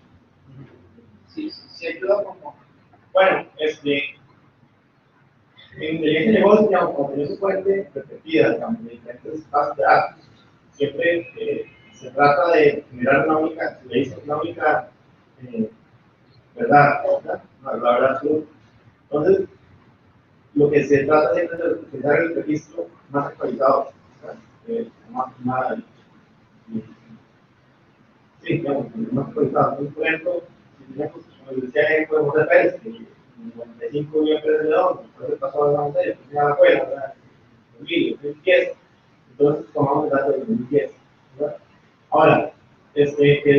Sí ayuda como.
bueno, en inteligencia de negocio, digamos, como tener su fuente repetida, digamos, de diferentes bases de datos, siempre se trata de generar una única, le dice una única verdad, ¿verdad? La verdad absoluta. Entonces, lo que se trata siempre es de utilizar el registro más actualizado, sí, digamos, más actualizado. Entonces, por ejemplo, si tenemos, como les decía, podemos hacer Pérez, que 95 millones de redondos, entonces pasó a la montaña, tenía la cuela, ¿verdad? 2010, entonces tomamos el dato del 2010, ¿verdad? Ahora, que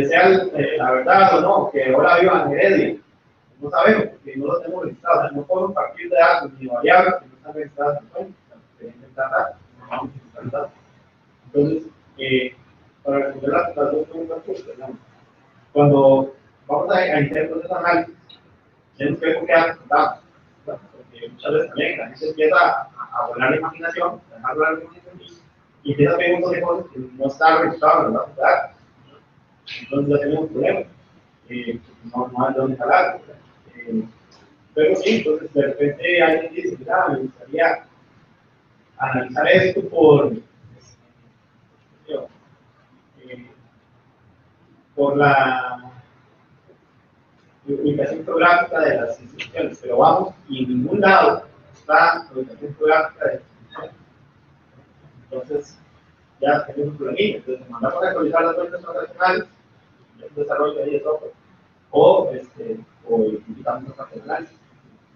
sea la verdad o no, que ahora viva en Heredia, no sabemos, porque no lo tenemos registrado, o sea, no podemos partir de datos ni variables que no están registradas en cuenta, tenemos que inventar datos, no vamos a inventar datos. Entonces, para responder las dos preguntas, cuando vamos a iniciar el proceso de análisis, tenemos que ver por qué datos contamos, porque muchas veces también la gente empieza a volar la imaginación, a dejar volar la imaginación y empieza a ver un montón de cosas que no están registradas en la base de datos. Entonces ya tenemos un problema, no hay dónde jalar. Pero sí, entonces de repente alguien dice, mira, me gustaría analizar esto por la ubicación geográfica de las instituciones, pero vamos, y en ningún lado está la ubicación geográfica de las instituciones. Entonces, ya tenemos un problemilla. Entonces, mandamos a actualizar las cuentas transaccionales, el desarrollo de software, o utilizamos los transaccionales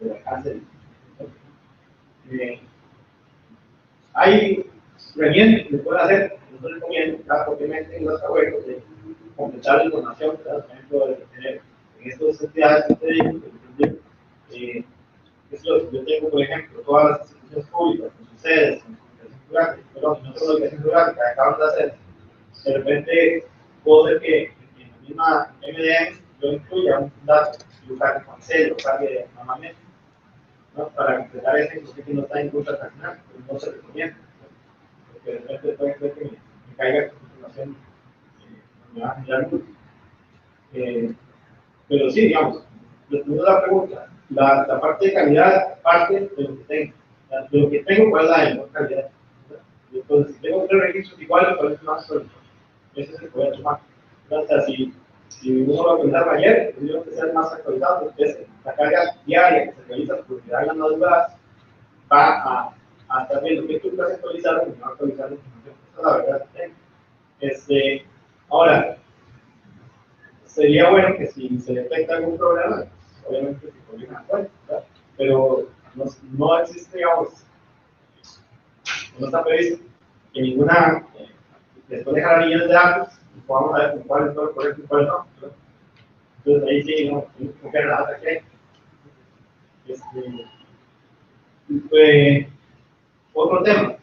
de la cárcel. Hay herramientas que se pueden hacer, yo recomiendo, obviamente, en los trabajos de completar la información, por ejemplo, de tener en estas actividades que ustedes dicen, yo tengo, por ejemplo, todas las instituciones públicas, con sus sedes, con su educación geográfica, perdón, no solo educación geográfica, que acaban de hacer, de repente puedo ver que en la misma MDM yo incluya un dato y lo cargue con C, lo cargue normalmente, ¿no? Para completar ese que no está en curso transaccional, pues no se recomienda, porque de repente puede ser que me caiga con información, me va a generar mucho. Pero sí, digamos, respondiendo a la pregunta, la parte de calidad parte de lo que tengo. De lo que tengo, ¿cuál es la de mejor calidad? Entonces, si tengo 3 registros iguales, ¿cuál es más sólido? eso se puede tomar. O sea, si uno lo pensaron ayer, tendría que ser más actualizado, porque es la carga diaria que se realiza por crear las dudas va a estar viendo que tú estás actualizando y no actualizando información. Esa es la verdad. Ahora, sería bueno que si se detecta algún problema, obviamente se corrija la cuenta, ¿verdad? Pero no existe, digamos, no está previsto que ninguna, después de dejar millones de datos, podamos saber cuál es todo correcto y cuál no. ¿Verdad? Entonces ahí sí, no, tenemos que confiar en la data que hay. Otro tema,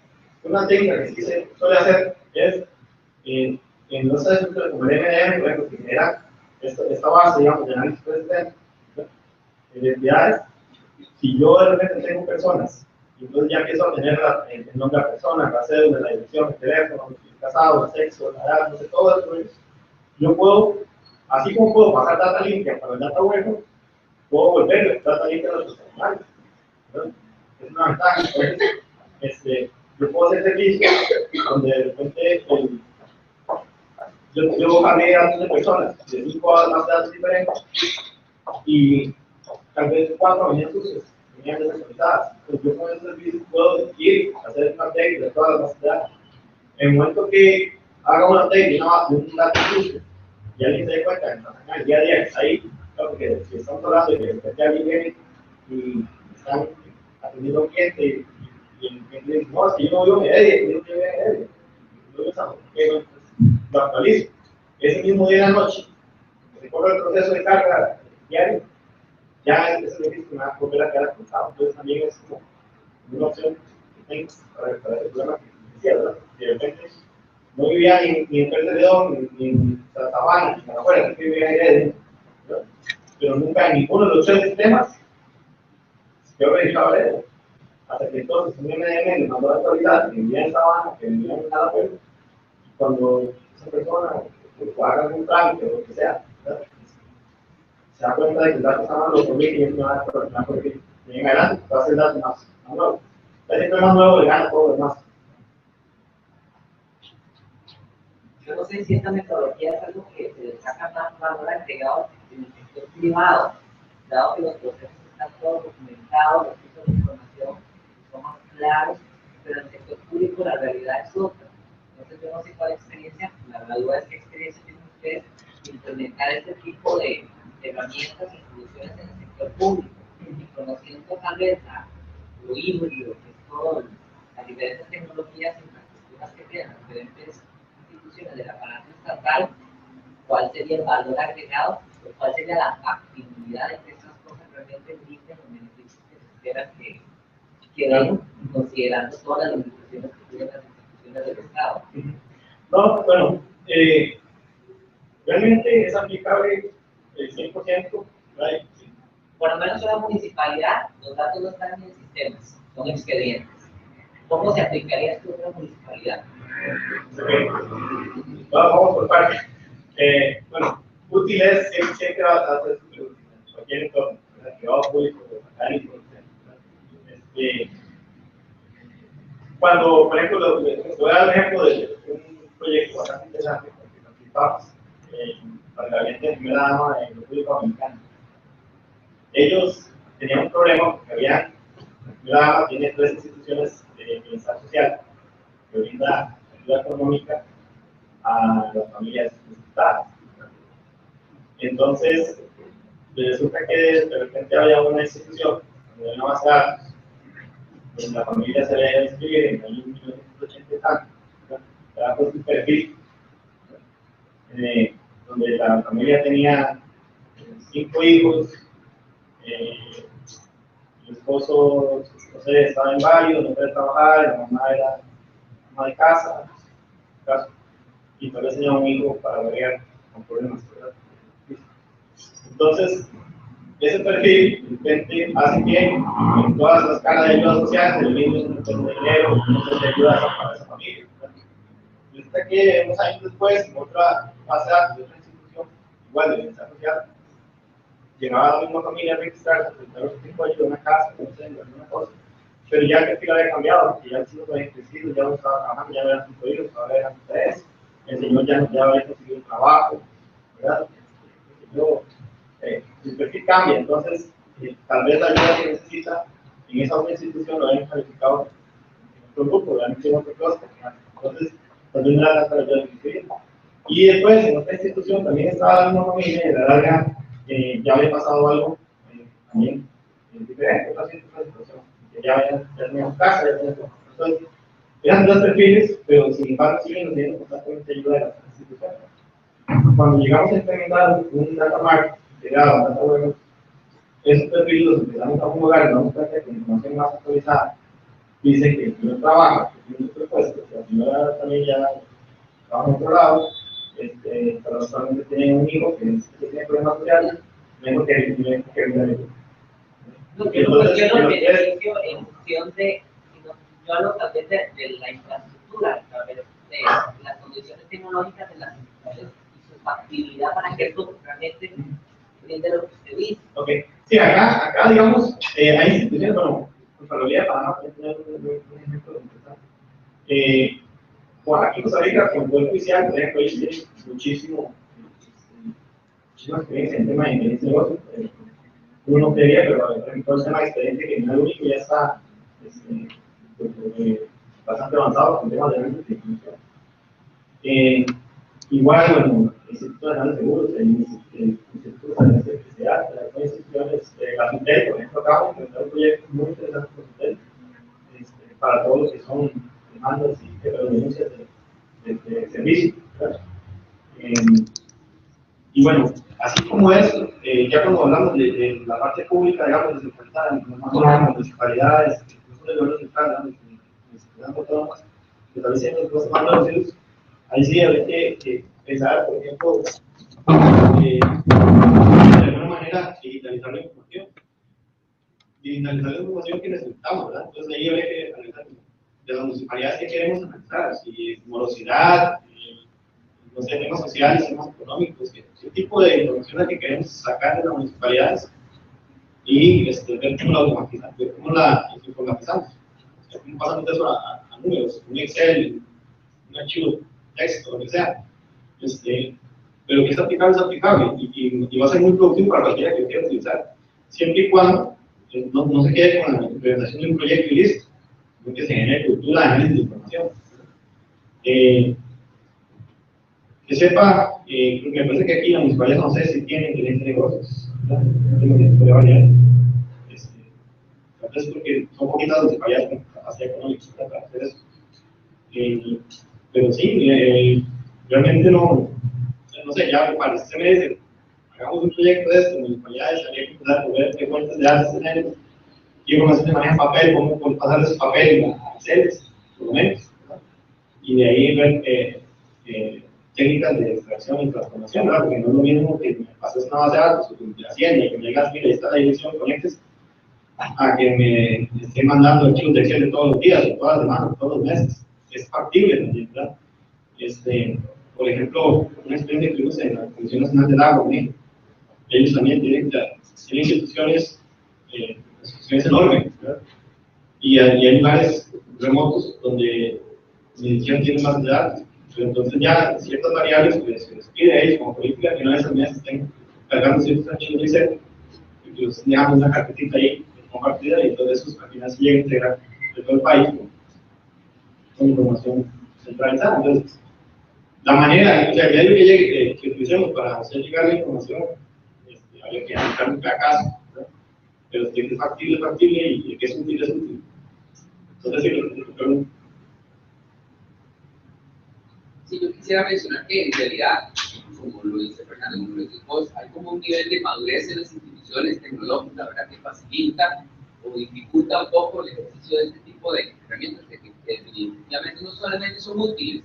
una técnica que sí se suele hacer es, en los centros como el MDM, por ejemplo, que genera esta base, digamos, de análisis de identidades. Si yo de repente tengo personas, y entonces ya empiezo a tener el nombre de la persona, la cédula, la dirección, el teléfono, el casado, el sexo, la edad, no sé, todo eso, yo puedo, así como puedo pasar data limpia para el data bueno, puedo volver data limpia a los animales. Es una ventaja. Yo puedo hacer servicios donde de repente yo cambié datos de personas, de 5 a más datos diferentes, y tal vez 4 venían sucios, venían desactualizadas. Entonces yo con ese servicio puedo ir a hacer un update de todas las bases de datos. En el momento que haga un update de un dato sucio, y alguien se dé cuenta en el día a día que está ahí, claro, porque si estamos hablando de que de repente alguien viene y están atendiendo a un cliente y el cliente dice, no, si yo no vivo en Heredia, yo no vivo en Heredia, yo vivo en San José, lo actualizo. Ese mismo día en la noche, se corre el proceso de carga diario, ya ese servicio me va a volver a quedar actualizado. Entonces también es como una opción que tengo para ese problema que decía, ¿verdad? De repente no vivía ni en Pérez León, ni en Santa Sabana, ni en afuera, que vivía en Heredia, ¿verdad? Pero nunca en ninguno de los 3 sistemas yo registraba Heredia. Hasta que entonces un MDM le mandó la actualidad que vivía en Sabana, que vivía en nada, pero cuando esa persona haga algún trámite o lo que sea, ¿verdad? Se da cuenta de que el dato está mal, lo corrige y es una persona porque de en adelante va a ser el dato más nuevo. Siempre más nuevo le gana todo lo demás.
Yo no sé si esta metodología es algo que se le saca más valor agregado en el sector privado, dado que los procesos están todos documentados, los tipos de información son más claros, pero en el sector público la realidad es otra. Entonces yo no sé cuál experiencia, la duda es qué experiencia tienen ustedes de implementar este tipo de herramientas y soluciones en el sector público, y conociendo tal vez lo híbrido, que es todo, las diferentes tecnologías y infraestructuras que tienen las diferentes instituciones del aparato estatal, cuál sería el valor agregado, o cuál sería la factibilidad de que esas cosas realmente brinden los beneficios que se esperan que den, considerando todas las limitaciones que tienen las instituciones del Estado.
No, bueno, realmente es aplicable el 100%, ¿right?
Por lo menos en la municipalidad, los datos no están en sistemas, son expedientes. ¿Cómo se aplicaría esto en una municipalidad?
Vamos por partes. Bueno, útil es siempre va a ser súper útil en cualquier entorno, privado, público, académico, etc. Cuando, por ejemplo, les voy a dar un ejemplo de un proyecto bastante interesante que participamos para el gabinete de primera dama de la República Dominicana. Ellos tenían un problema porque la primera dama tiene 3 instituciones de bienestar social que brinda ayuda económica a las familias necesitadas. Entonces, resulta que de repente había una institución donde no base de datos, donde la familia se debe inscribir en el 1980 y tanto, era pues un perfil donde la familia tenía 5 hijos, el esposo, no sé, estaba inválido, no podía trabajar, la mamá era ama de casa, y tal vez tenía un hijo para variar con problemas, ¿verdad? Entonces, ese perfil de repente hace que en todas las caras de ayuda social, el niño no tiene dinero, no se ayuda para esa familia. Resulta que unos años después, en otra base de datos de otra institución, igual de bienestar social, llegaba a la misma familia a registrarse, presentar otro tipo de ayuda, una casa, no sé, alguna cosa, pero ya el perfil había cambiado, porque ya el chico había crecido, ya no estaba trabajando, ya no eran 5 hijos, ahora eran 3, el señor ya había conseguido un trabajo, ¿verdad? Su perfil cambia, entonces tal vez la ayuda que necesita en esa otra institución lo hayan calificado en otro grupo, lo hayan hecho en otro cluster, entonces tal vez no era la ayuda que quería. Y después en otra institución también estaba la misma familia y a la larga ya había pasado algo también diferente, otra situación, que ya teníamos casa, ya teníamos todo. Entonces, eran dos perfiles, pero sin embargo siguen teniendo constantemente ayuda de las instituciones. Cuando llegamos a implementar un data mart, llegado a data web, esos perfiles los empezamos a homologar, nos damos cuenta que con información más actualizada dice que el señor trabaja, que tiene otro puesto, que la señora también ya trabaja en otro lado, pero solamente tiene un hijo que tiene problemas sociales, menos que el
no, yo no cuestiono el beneficio en función de, yo hablo tal vez de la infraestructura, de las condiciones tecnológicas de las instituciones y su factibilidad para que esto realmente brinde lo que usted dice.
Ok, sí, acá digamos, hay instituciones, bueno, Contraloría de Panamá, para tener un ejemplo interesante. Bueno, aquí en Costa Rica, como Poder Judicial, por ejemplo, ellos tienen muchísima experiencia en tema de ingeniería de negocio. Uno no creería, pero por ejemplo, el tema de expediente criminal único ya está bastante avanzado con temas de análisis de información. Igual, bueno, el Instituto Nacional de Seguros, el Instituto Nacional de Electricidad, las instituciones, la SUTEL, por ejemplo, acá vamos a implementar un proyecto muy interesante con SUTEL para todos los que son demandas y denuncias de servicio. Y bueno, así como eso, ya cuando hablamos de la parte pública, digamos, descentralizada, las municipalidades, incluso de gobierno central, las autónomas, que tal vez sean los más reducidos, ahí sí habría que pensar, por ejemplo, de alguna manera, digitalizar la información. Digitalizar la información que necesitamos, ¿verdad? Entonces ahí habría que analizar de las municipalidades que queremos analizar, si morosidad, no sé, temas sociales, temas económicos, qué tipo de información es que queremos sacar de las municipalidades y ver cómo la automatizamos, ver cómo la informatizamos. O sea, cómo pasamos de eso a números, un Excel, un archivo, texto, lo que sea. Pero que es aplicable y va a ser muy productivo para cualquiera que quiera utilizar, siempre y cuando no se quede con la implementación de un proyecto y listo, sino que se genere cultura de análisis de información. Que sepa, me parece que aquí la municipalidad no sé si tiene gerente de negocios, ¿verdad? No tengo que puede variar. Tal vez porque son poquitas las municipalidades con capacidad económica para hacer eso. Pero sí, realmente no sé, ya para este mes, hagamos un proyecto de esto, municipalidades, habría que empezar a ver qué fuentes de datos tenemos, qué información se maneja en papel, cómo pasar ese papel a Excel, por lo menos, ¿verdad? Y de ahí ver técnicas de extracción y transformación, ¿verdad? Porque no es lo mismo que me pases una base de datos, que me hacienda, y que me digas, mira, ahí está la dirección, conectes, a que me esté mandando archivos de Excel de todos los días, de todas las semanas, todos los meses. Es factible también, ¿verdad? Por ejemplo, una experiencia que tuvimos en la Comisión Nacional del Agua, ¿sí? Ellos también tienen instituciones enormes, ¿verdad? Y hay lugares remotos donde ni siquiera tienen más de datos. Pero entonces ya ciertas variables se les pide a ellos como política que no esas mesas estén cargando ciertos archivos de Excel, y los dejamos una carpetita ahí compartida y entonces eso al final se llega a integrar de todo el país con información centralizada. Entonces, la manera, o sea, el medio que llegue, que utilicemos para hacer llegar la información, habría que analizar un caso, ¿verdad? Pero si es factible y que es útil, es útil. Entonces, sí, lo
Sí, yo quisiera mencionar que en realidad, como lo dice Fernando, como lo dice vos, hay como un nivel de madurez en las instituciones tecnológicas, ¿verdad?, que facilita o dificulta un poco el ejercicio de este tipo de herramientas que definitivamente no solamente son útiles,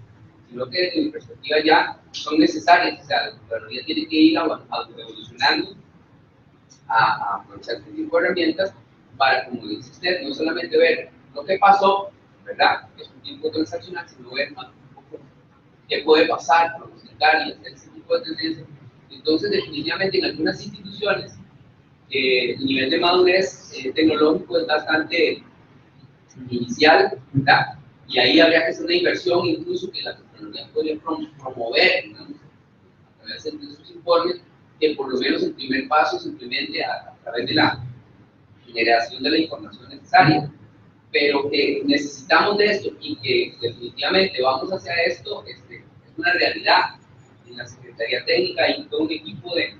sino que desde mi perspectiva ya son necesarias. O sea, la tecnología tiene que ir evolucionando a aprovechar este tipo de herramientas para, como dice usted, no solamente ver lo que pasó, ¿verdad?, que es un tiempo transaccional, sino ver más qué puede pasar, pronosticar y hacer ese tipo de tendencias. Entonces, definitivamente en algunas instituciones el nivel de madurez tecnológico es bastante inicial, ¿verdad? y ahí habría que hacer una inversión, incluso que la Contraloría podría promover, digamos, a través de sus informes, que por lo menos el primer paso se implemente a través de la generación de la información necesaria, pero que necesitamos de esto y que definitivamente vamos hacia esto, es una realidad. En la Secretaría Técnica hay todo un equipo que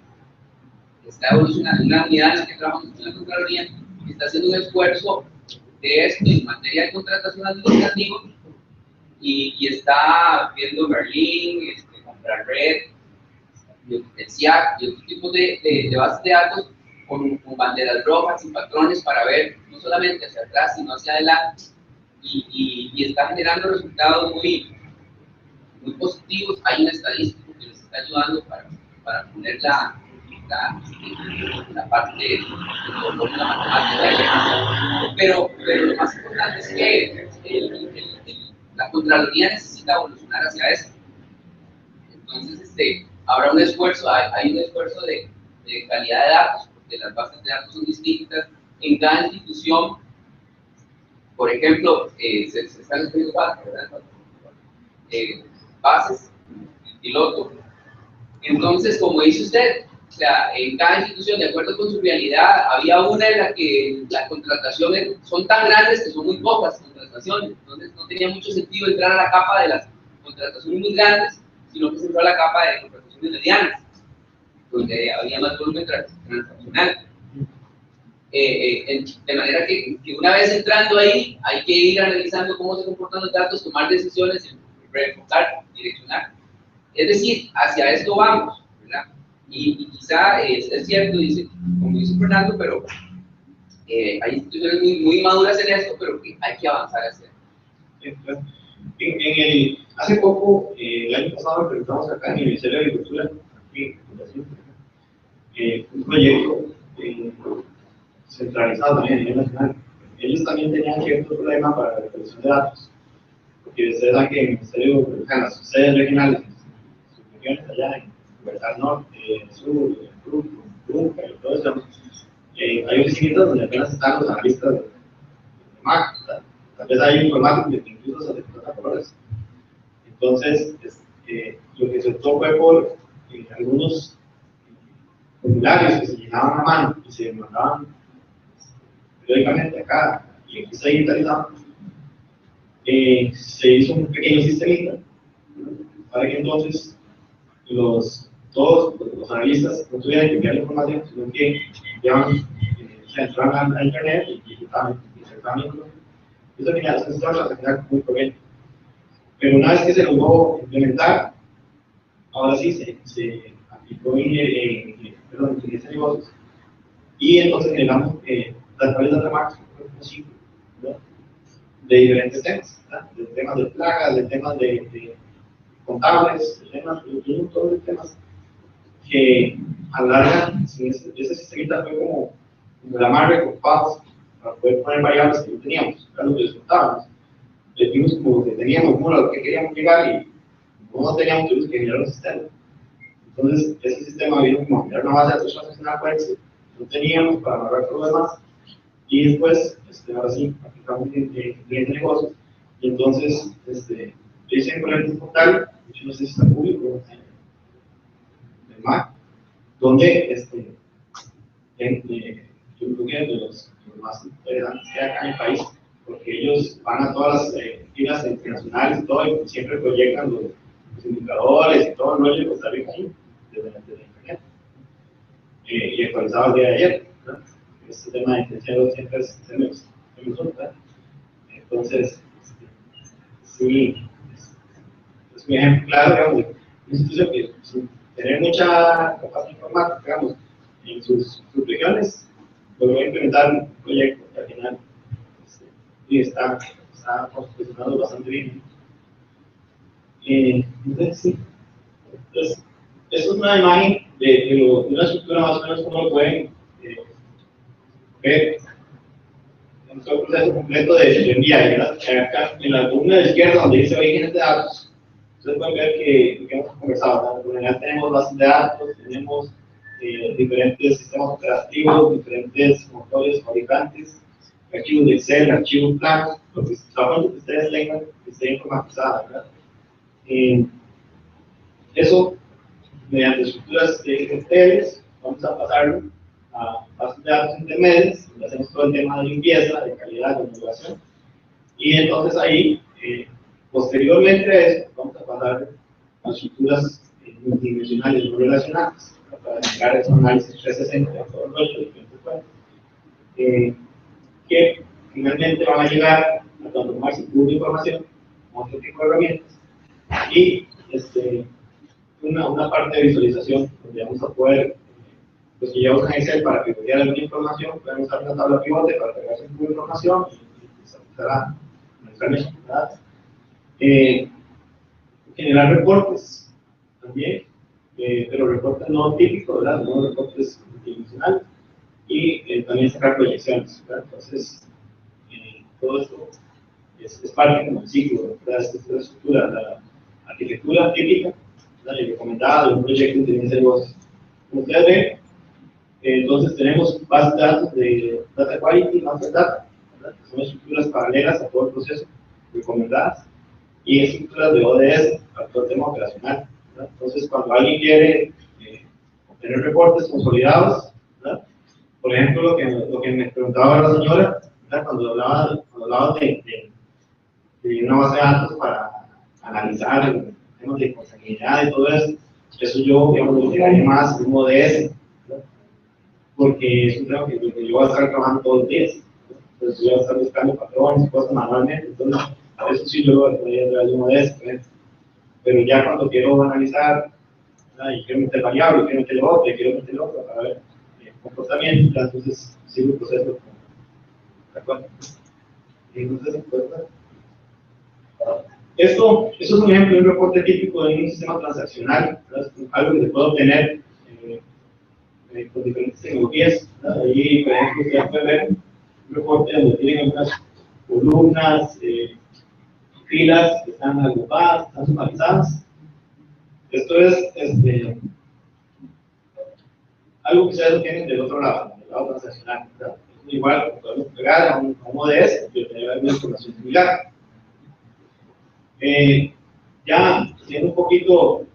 está evolucionando, una unidad en la que trabajamos en la Contraloría, que está haciendo un esfuerzo de esto en materia de contratación administrativa y está viendo Berlín, Contrarred, el SIAC y otro tipo de bases de datos con banderas rojas y patrones para ver no solamente hacia atrás, sino hacia adelante, y está generando resultados muy positivos. Hay una estadística que les está ayudando para poner la parte de la matemática, pero lo más importante es que la Contraloría necesita evolucionar hacia eso. Entonces, habrá un esfuerzo, hay un esfuerzo de calidad de datos, porque las bases de datos son distintas en cada institución. Por ejemplo, se están escribiendo bases, piloto. Entonces, como dice usted, o sea, en cada institución, de acuerdo con su realidad, había una en la que las contrataciones son tan grandes que son muy pocas contrataciones. Entonces, no tenía mucho sentido entrar a la capa de las contrataciones muy grandes, sino que se entró a la capa de contrataciones medianas, donde había más volumen transaccional. De manera que una vez entrando ahí, hay que ir analizando cómo se comportan los datos, tomar decisiones, reenfocar, direccionar. Es decir, hacia esto vamos, ¿verdad? Y quizá es cierto, como dice Fernando, pero hay instituciones muy maduras en esto, pero que hay que avanzar hacia esto.
Hace poco, el año pasado, presentamos acá en el Ministerio de Agricultura, aquí en un proyecto centralizado también a nivel nacional. Ellos también tenían cierto problema para la recolección de datos, porque ustedes saben que en el Ministerio, en las sedes regionales, sus regiones allá en Libertad Norte, Sur, Brunca y todo eso, hay oficinas donde apenas están los analistas de MAC, tal vez hay informáticos que incluso se explota colores. Entonces, lo que se optó fue por algunos formularios que se llenaban a mano y se mandaban periódicamente acá, y aquí se digitalizaban. Se hizo un pequeño sistemita para que entonces todos los analistas no tuvieran que enviar la información, sino que se entraban a internet y digitaban. Eso tenía un sistema muy correcto. Pero una vez que se logró implementar, ahora sí se aplicó en inteligencia de negocios, y entonces generamos database de marcas de diferentes temas, ¿verdad? De temas de plagas, de temas de contables, de temas, un montón de temas que a la larga, ese sistemita fue como la más recopado para poder poner variables que no teníamos, era lo que disfrutábamos. Le dimos como que teníamos como lo que queríamos llegar y no teníamos que generar un sistema. Entonces, ese sistema vino como a generar una base de datos transaccional fuerte, no teníamos para amarrar todo lo demás, y después, ahora sí, aplicamos de negocios, y entonces, dicen poner un portal, no sé si está público, de Mac, donde, yo creo que es de los más interesantes que hay acá en el país, porque ellos van a todas las filas internacionales y todo, y siempre proyectan los indicadores y todo el rollo de Costa Rica ahí, desde internet. Y actualizado el día de ayer, ¿verdad? Este tema de intensidad siempre se me resulta. Entonces, sí, es un ejemplo claro, digamos, de una institución que sin tener mucha capacidad informática, digamos, en sus regiones, logró implementar un proyecto que al final y está posicionado bastante bien. Entonces, sí. Entonces, esto es una imagen de una estructura más o menos como lo pueden ver en todo el proceso completo de enviar. Acá en la columna de la izquierda, donde dice orígenes de datos, ustedes pueden ver que lo que hemos conversado, ¿no? En general tenemos bases de datos, tenemos diferentes sistemas operativos, diferentes motores fabricantes, archivos de Excel, archivos planos, lo que ustedes tengan que esté informatizada, ¿verdad? Eso, mediante estructuras XML, vamos a pasarlo a bases de datos intermedias, donde hacemos todo el tema de limpieza, de calidad, de navegación, y entonces ahí, posteriormente a eso, vamos a pasar a estructuras multidimensionales no relacionadas, para generar esos análisis 360 de todo el rollo de diferentes fuentes, que finalmente van a llegar a transformarse en pura información con otro tipo de herramientas, y una parte de visualización donde vamos a poder, pues si ya usan Excel para pivotear alguna información, pueden usar una tabla pivote para pegarse en pura información y se usará mensualmente, ¿verdad? Generar reportes también, pero reportes no típicos, ¿verdad? No reportes multidimensionales, y también sacar proyecciones, ¿verdad? Entonces, todo esto es parte como el ciclo, ¿verdad? Esta es la estructura, la arquitectura típica, ¿verdad? Y recomendada de un proyecto de inteligencia de negocios. Como ustedes ven, entonces tenemos bases de datos de Data Quality, Master Data, ¿verdad? Que son estructuras paralelas a todo el proceso, recomendadas, y estructuras de ODS para todo el tema operacional, ¿verdad? Entonces, cuando alguien quiere obtener reportes consolidados, ¿verdad? Por ejemplo, lo que me preguntaba la señora, ¿verdad? Cuando hablaba de una base de datos para analizar temas de consanguinidad y todo eso yo, digamos, lo llevaría más en un ODS, ¿verdad? Porque es un tema que yo voy a estar trabajando todos los días, ¿verdad? Entonces yo voy a estar buscando patrones y cosas manualmente, entonces a eso sí yo lo voy a traer de un ODS, ¿verdad? Pero ya cuando quiero analizar, ¿verdad? Y quiero meter variables, quiero meter otro, y quiero meter otro para ver comportamiento, entonces sigo el proceso. ¿De acuerdo? Entonces, esto es un ejemplo de un reporte típico de un sistema transaccional, ¿verdad? Algo que se puede obtener con diferentes tecnologías, ¿verdad? Ahí, por ejemplo, ustedes pueden ver un reporte donde tienen algunas columnas, filas que están agrupadas, están sumarizadas. Esto es algo que ustedes lo tienen del otro lado, del lado transaccional, ¿verdad? Igual podemos pegar a un ODS y obtener alguna información similar. Ya haciendo un poquito,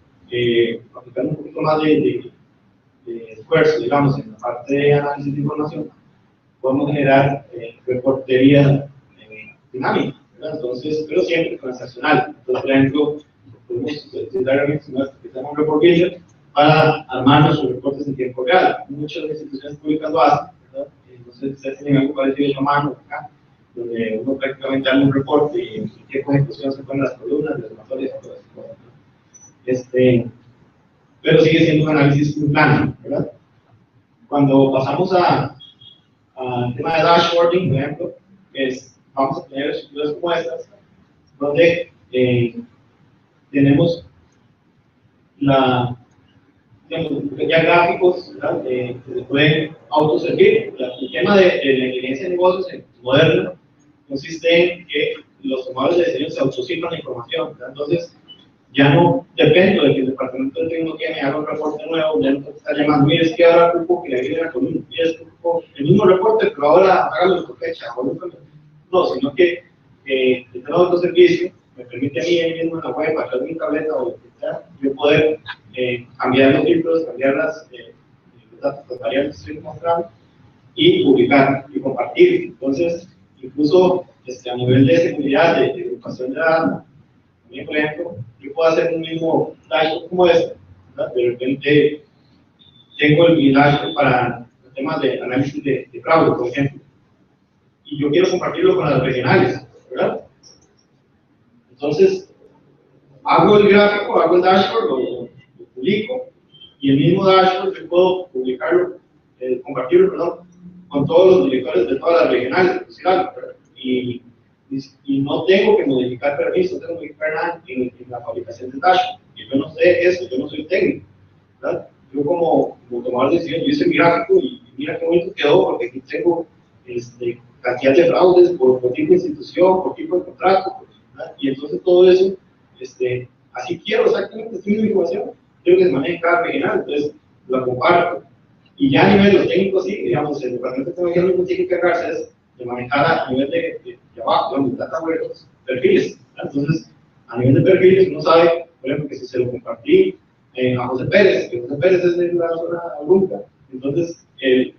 aplicando un poquito más de esfuerzo, digamos, en la parte de análisis de información, podemos generar reportería dinámica, ¿verdad? Entonces, pero siempre transaccional. Entonces, por ejemplo, podemos utilizar herramientas que se llaman Report Builder para armar nuestros reportes en tiempo real. Muchas instituciones públicas lo hacen, ¿verdad? Entonces, ustedes tienen algo parecido a mano acá, donde uno prácticamente hace un reporte y en qué ejecución se ponen las columnas, las sumatorias y todo eso. Pero sigue siendo un análisis plano, ¿verdad? Cuando pasamos al tema de dashboarding, por ejemplo, vamos a tener estructuras como estas, donde tenemos ya gráficos, ¿verdad? Que se pueden autoservir. El tema de la inteligencia de negocios moderna consiste en que los tomadores de decisiones se autosirvan la información, ¿verdad? Entonces, ya no dependo de que el departamento de tecnología me haga un reporte nuevo, ya no está llamando, mire, es que ahora ocupo que le ayude a la columna, mire, es que ocupo el mismo reporte, pero ahora hágalo por fecha, no, sino que el tema de autoservicio me permite a mí ahí mismo en la web, a través de mi tableta o lo que sea, yo poder cambiar los títulos, cambiar las variables que estoy mostrando y publicar y compartir. Entonces, incluso a nivel de seguridad, de educación de datos, también, por ejemplo, yo puedo hacer un mismo dashboard como este, ¿verdad? De repente tengo el dashboard para temas de análisis de fraude, por ejemplo, y yo quiero compartirlo con las regionales, ¿verdad? Entonces, hago el gráfico, hago el dashboard, lo publico, y el mismo dashboard yo puedo publicarlo, compartirlo, perdón, con todos los directores de todas las regionales, por decir algo, ¿verdad? Y no tengo que modificar permisos, no tengo que modificar nada en la fabricación del dashboard. Y yo no sé eso, yo no soy técnico, ¿verdad? Yo como tomador de decisiones, yo hice mi gráfico y mira qué bonito quedó, porque aquí tengo cantidad de fraudes por tipo de institución, por tipo de contrato, ¿verdad? Y entonces todo eso, así quiero exactamente esta misma información, quiero que se maneje cada regional, entonces la comparto. Y ya a nivel de los técnicos, sí, digamos, el departamento de tecnología lo que tiene que encargarse es manejar a nivel de abajo, digamos, data warehouse, perfiles. Entonces, a nivel de perfiles, uno sabe, por ejemplo, que si se lo compartí a José Pérez, que José Pérez es de la zona Lunca, entonces él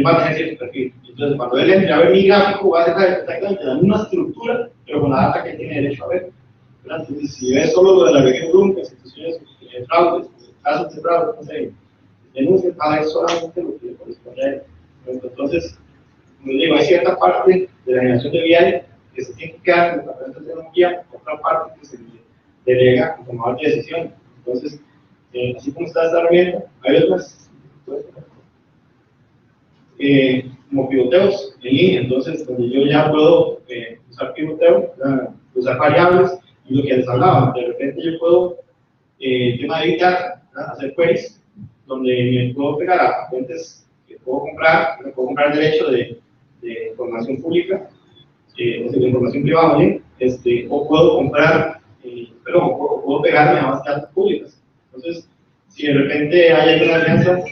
va a tener cierto perfil. Entonces, cuando él entre a ver mi gráfico, va a dejar exactamente la misma estructura, pero con la data que tiene derecho a ver. ¿Verdad? Entonces, si ves solo lo de la región Lunca, situaciones de fraudes, casos de fraude, no sé, denuncias, va a ver solamente lo que le corresponde a él. Entonces, como digo, hay cierta parte de la generación de vial que se tiene que quedar en el departamento de tecnología, otra parte que se delega al tomador de decisiones. Entonces, así como está esta herramienta, hay otras como pivoteos en línea, entonces donde yo ya puedo usar pivoteo, usar variables, y lo que les hablaba, de repente yo puedo, tema de evitar, hacer queries, donde me puedo pegar a fuentes que puedo comprar, me puedo comprar el derecho de información pública, de información privada, ¿sí? O puedo comprar, o puedo pegarme a bases de datos públicas. Entonces, si de repente hay alguna alianza,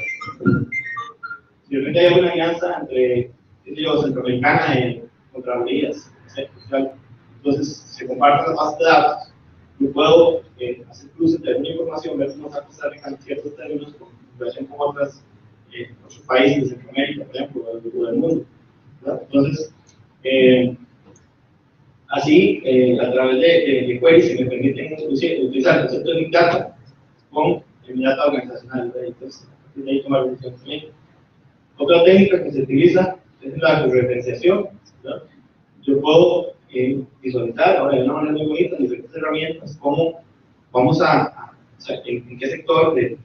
entre, qué sé yo, Centroamericana y Contralorías, entonces se comparten las bases de datos, yo puedo hacer cruces de alguna información, ver cómo se aplican ciertos términos en relación con otros países de Centroamérica, por ejemplo, o del mundo, ¿verdad? Entonces, así, a través de queries se me permiten utilizar el concepto de Big Data con mi data organizacional. Entonces, de ahí tomar decisiones también. Otra técnica que se utiliza es la referenciación. Yo puedo visualizar, ahora de una manera muy bonita, diferentes herramientas, cómo vamos o sea, en qué sector del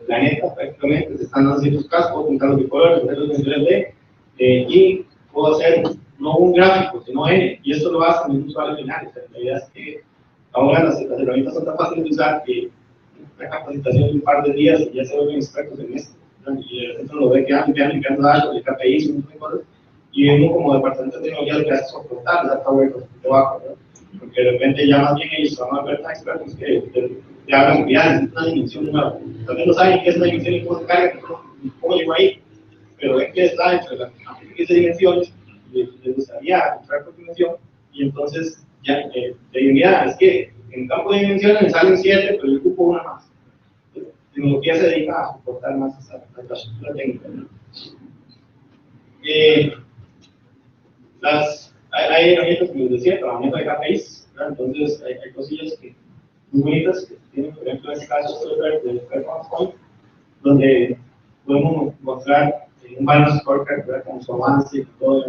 planeta prácticamente se están dando ciertos casos, puedo pintar los bicolores, hacerlos en 3D, y puedo hacer no un gráfico, sino N, y esto lo hace en un usuario final. O sea, la idea es que ahora las herramientas son tan fáciles de usar que una capacitación de un par de días y ya se vuelven expertos en esto, ¿no? Y de repente lo ve que limpiando datos, el KPI, un montón de cosas, y uno como departamento de tecnología lo que hace es soportar la data web debajo, ¿no? Porque de repente ya más bien ellos se van a ver tan expertos que te hablan de una dimensión nueva. También no saben qué es una dimensión y cómo se carga, cómo llegó ahí, pero ven que está dentro de las 15 dimensiones, les gustaría entrar por dimensión, y entonces ya te digo, mira, es que en el campo de dimensiones me salen 7, pero yo ocupo una más. La tecnología se dedica a soportar más esa infraestructura técnica, ¿no? Hay herramientas, como les decía, para manejo de KPIs, ¿no? Entonces hay cosillas muy bonitas que tienen, por ejemplo, en este caso de Performance Point, donde podemos mostrar un balance scorecard, ¿verdad? Con su avance y todo,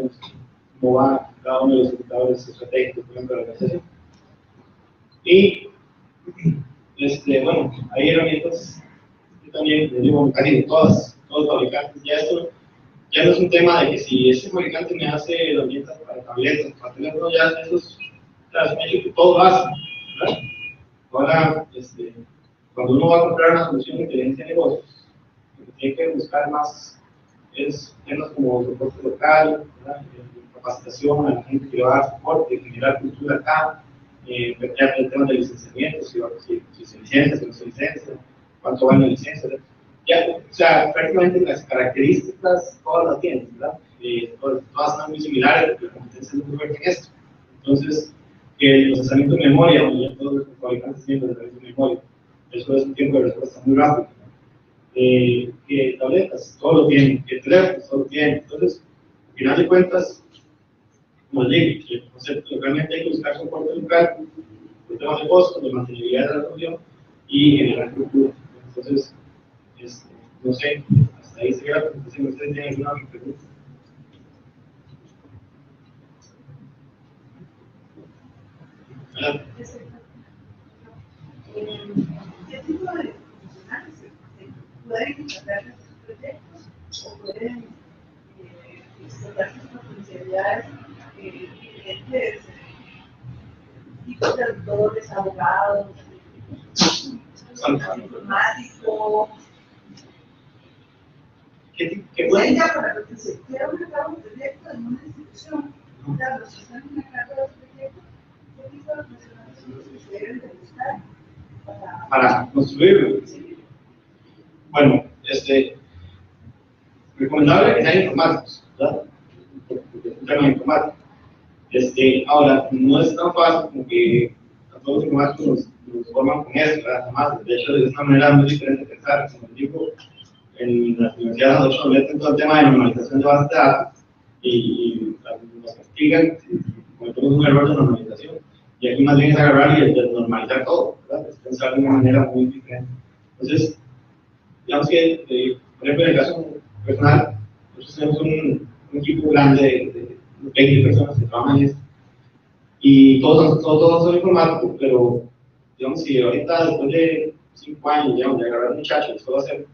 cómo va cada uno de los indicadores estratégicos, por ejemplo, de la organización. Y, bueno, hay herramientas que también, les digo, casi todos los fabricantes, ya no es un tema de que si ese fabricante me hace herramientas para tabletas, para teléfono, ya esos, me ha hecho que todo lo hace, ¿verdad? Ahora, cuando uno va a comprar una solución de inteligencia de negocios, lo que tiene que buscar más es temas como soporte local, ¿verdad? Capacitación a la gente que va a dar soporte, generar cultura acá, ver el tema de licenciamiento, si se licencia, si no se licencia, cuánto vale la licencia, ¿verdad? Ya, o sea, prácticamente las características todas las tienen, ¿verdad? Todas son muy similares, porque la competencia es muy fuerte en esto. Entonces, el procesamiento de memoria, ya todos los fabricantes tienen procesamiento de memoria, eso es un tiempo de respuesta muy rápido. Que tabletas, todo lo tienen, que teléfonos, todo lo tienen. Entonces, al final de cuentas, como les digo, el concepto realmente hay que buscar soporte local, por temas de costo, de mantenibilidad de la producción y generar cultura. Entonces, no sé, hasta ahí sería la presentación. ¿Ustedes tienen alguna pregunta?
¿Qué tipo de profesionales pueden encontrar en estos proyectos o pueden explotar sus potencialidades clientes, tipos de autores, abogados, informáticos?
¿Qué pueden?
Para lo que se quiera un proyecto en una institución, los que están en cargo de los proyectos, ¿qué tipo de profesionales son los que se deben de buscar para
construirlo? Bueno,
recomendable que sean informáticos, ¿verdad? Porque es un tema informático. Ahora, no es tan fácil como que a todos los informáticos nos forman con eso, ¿verdad? Además, de hecho, es una manera muy diferente de pensar. Como digo, en las universidades nosotros nos meten todo el tema de normalización de bases de datos y nos castigan si cometemos un error de normalización. Y aquí más bien es agarrar y normalizar todo, ¿verdad? Es pensar de una manera muy diferente. Entonces, digamos que, por ejemplo, en el caso personal, nosotros tenemos un equipo grande de 20 personas que trabajan en esto. Y todos son informáticos, pero digamos que ahorita, después de 5 años, digamos, de agarrar muchachos, solo hacer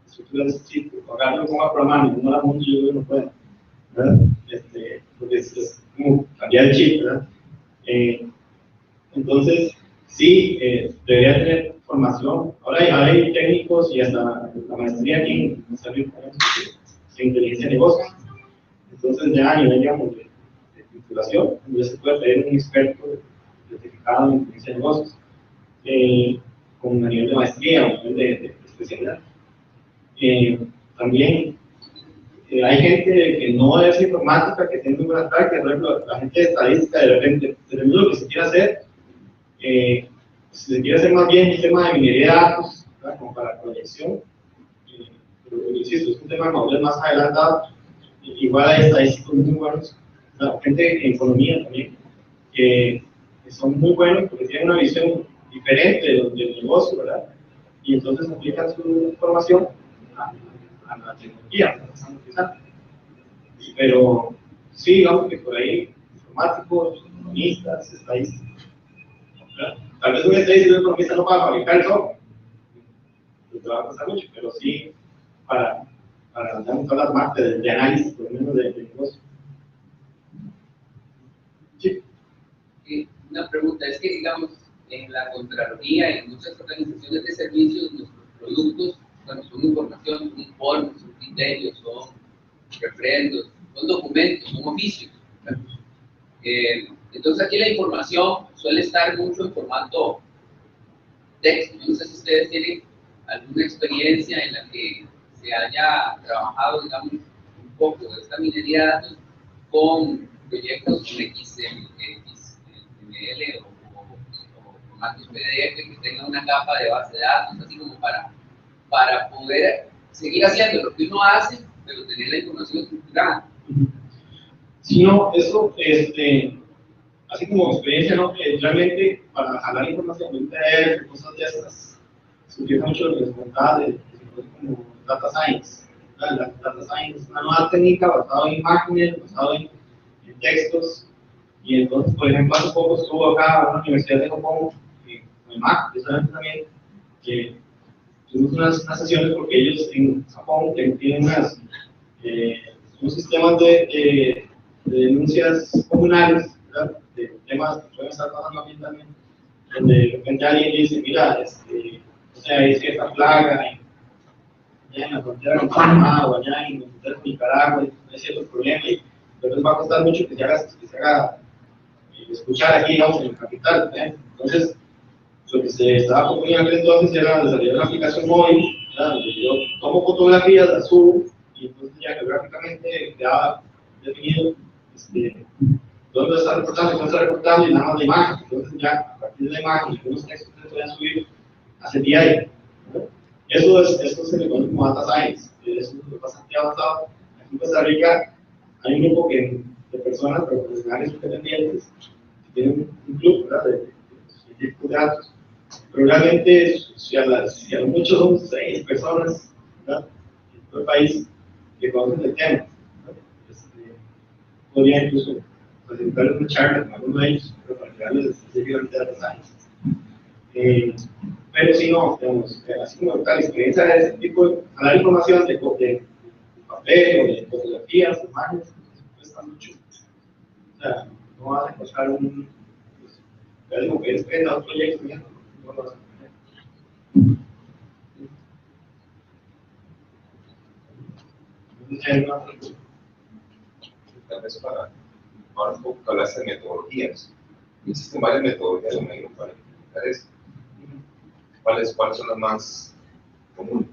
estructuras de sitio, agarrar lo ponga a programar, y no la mundo yo no puedo, ¿verdad? Porque es como cambiar el chip, ¿verdad? Entonces, sí, debería tener formación. Ahora hay técnicos y hasta la maestría aquí en inteligencia de negocios. Entonces, ya a nivel, digamos, de titulación, ya se puede pedir un experto certificado en inteligencia de negocios, con a nivel de maestría o a nivel de especialidad. También hay gente que no es informática, que tiene muy buenas prácticas, por ejemplo, la gente de estadística, de repente, dependiendo de lo que se quiera hacer, si se quiere hacer más bien un tema de minería de datos, ¿verdad? Como para proyección, pero insisto, es un tema más adelantado. Igual hay estadísticos muy buenos, gente en economía también, que son muy buenos porque tienen una visión diferente del negocio, ¿verdad? Y entonces aplican su formación a la tecnología que están utilizando. Pero sí, digamos que por ahí, informáticos, economistas, estadísticos. Tal vez un estadístico economista no para fabricar el software, te va a costar mucho, pero sí para digamos, todas las partes de análisis, por lo menos de negocio. Sí.
Una pregunta, es que digamos, en la Contraloría y en muchas organizaciones de servicios, nuestros productos, bueno, son información, son informes, son criterios, son refrendos, son documentos, son oficios. Entonces aquí la información suele estar mucho en formato texto. No sé si ustedes tienen alguna experiencia en la que se haya trabajado, digamos, un poco de esta minería de datos con proyectos con XML o formatos PDF que tengan una capa de base de datos, así como para poder seguir haciendo lo que uno hace, pero tener la información estructurada.
Si no, eso, así como experiencia, ¿no? Realmente para jalar información de PDF, cosas de estas, se utiliza mucho lo que les contaba de como Data Science. La Data Science es una nueva técnica basada en imágenes, basada en textos. Y entonces, por ejemplo, hace poco estuvo acá una universidad de Japón, con el MAC, precisamente también, que tuvimos unas sesiones porque ellos en Japón tienen unos sistemas de denuncias comunales, ¿verdad? De temas que pueden estar pasando ambientalmente, donde de repente alguien dice, mira, o sea, hay cierta plaga allá en la frontera con Panamá o allá en la frontera con Nicaragua, hay ciertos problemas, y entonces va a costar mucho que se haga escuchar aquí, digamos, en el capital. Entonces, lo que se estaba proponiendo entonces era desarrollar una aplicación móvil, donde yo tomo fotografías, las subo, y entonces ya geográficamente quedaba definido dónde está reportando y nada más la imagen. Entonces ya a partir de la imagen y algunos textos que se pueden subir hacia el diario. Eso se le conoce como Data Science, eso es bastante avanzado. Aquí en Costa Rica hay un grupo de personas, profesionales independientes, que tienen un club, ¿verdad? de científicos de datos. Pero realmente, si a lo mucho son 6 personas, ¿verdad? En todo el país que conocen el tema, podría incluso presentarles una charla con algunos de ellos, pero para llegarles específicamente a Data Science. Pero si no, digamos, así como la experiencia de ese tipo de jalar información de papel o de fotografías, imágenes, cuesta mucho. O sea, no vas a encontrar algo que dependa de un proyecto, no lo vas a tener.
Tal vez para un poco hablar de metodologías. Existen varias metodologías, me imagino, para implementar esto. ¿Cuáles son las más comunes?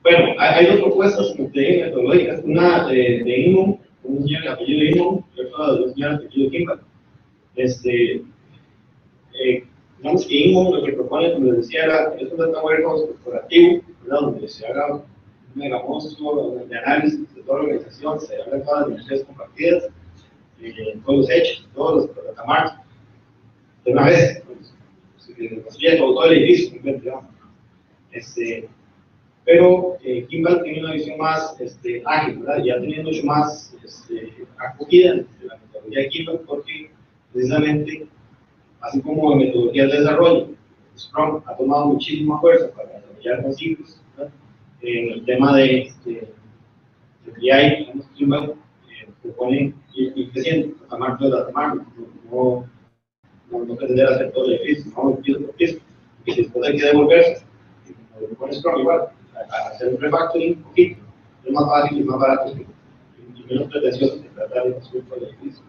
Bueno, hay dos propuestas, como te dije, metodológicas. Una de Inmon, un señor de apellido Inmon, y otra de un señor de apellido Kimball. Digamos que Inmon lo que propone, como les decía, es un data warehouse corporativo, ¿verdad? Donde se haga un megamonstruo de análisis de toda la organización, se hagan todas las necesidades compartidas, todos los hechos, todos los datamarks, de una vez, se construye todo el edificio completo, digamos. Pero Kimball tiene una visión más ágil, ¿verdad? Ya tiene mucho más acogida de la metodología de Kimball, porque precisamente, así como en metodologías de desarrollo, Scrum ha tomado muchísima fuerza para desarrollar conceptos, ¿verdad? En el tema de BI, Kimball propone ir creciendo, datamark por datamark, no pretender hacer todo el edificio, no piso por piso, y si después hay que devolverse, como lo propone Scrum igual, a hacer un refactoring un poquito, es más fácil y más barato y menos pretencioso que tratar de construir todo el edificio.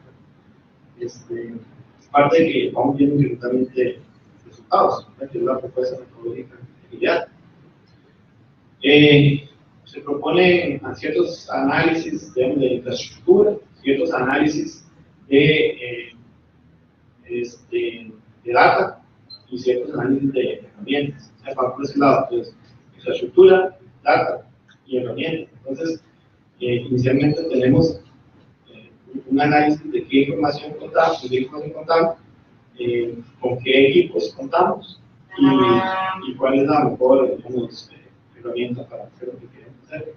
Parte de que vamos viendo directamente resultados, ¿no? Que es la propuesta metodológica ideal. Se proponen ciertos análisis de infraestructura, ciertos análisis de data y ciertos análisis de herramientas. O sea, por ese lado, entonces, infraestructura, data y herramientas. Entonces, inicialmente tenemos un análisis de qué información contamos, con qué equipos contamos y cuál es la mejor, digamos, herramienta para hacer lo que queremos hacer.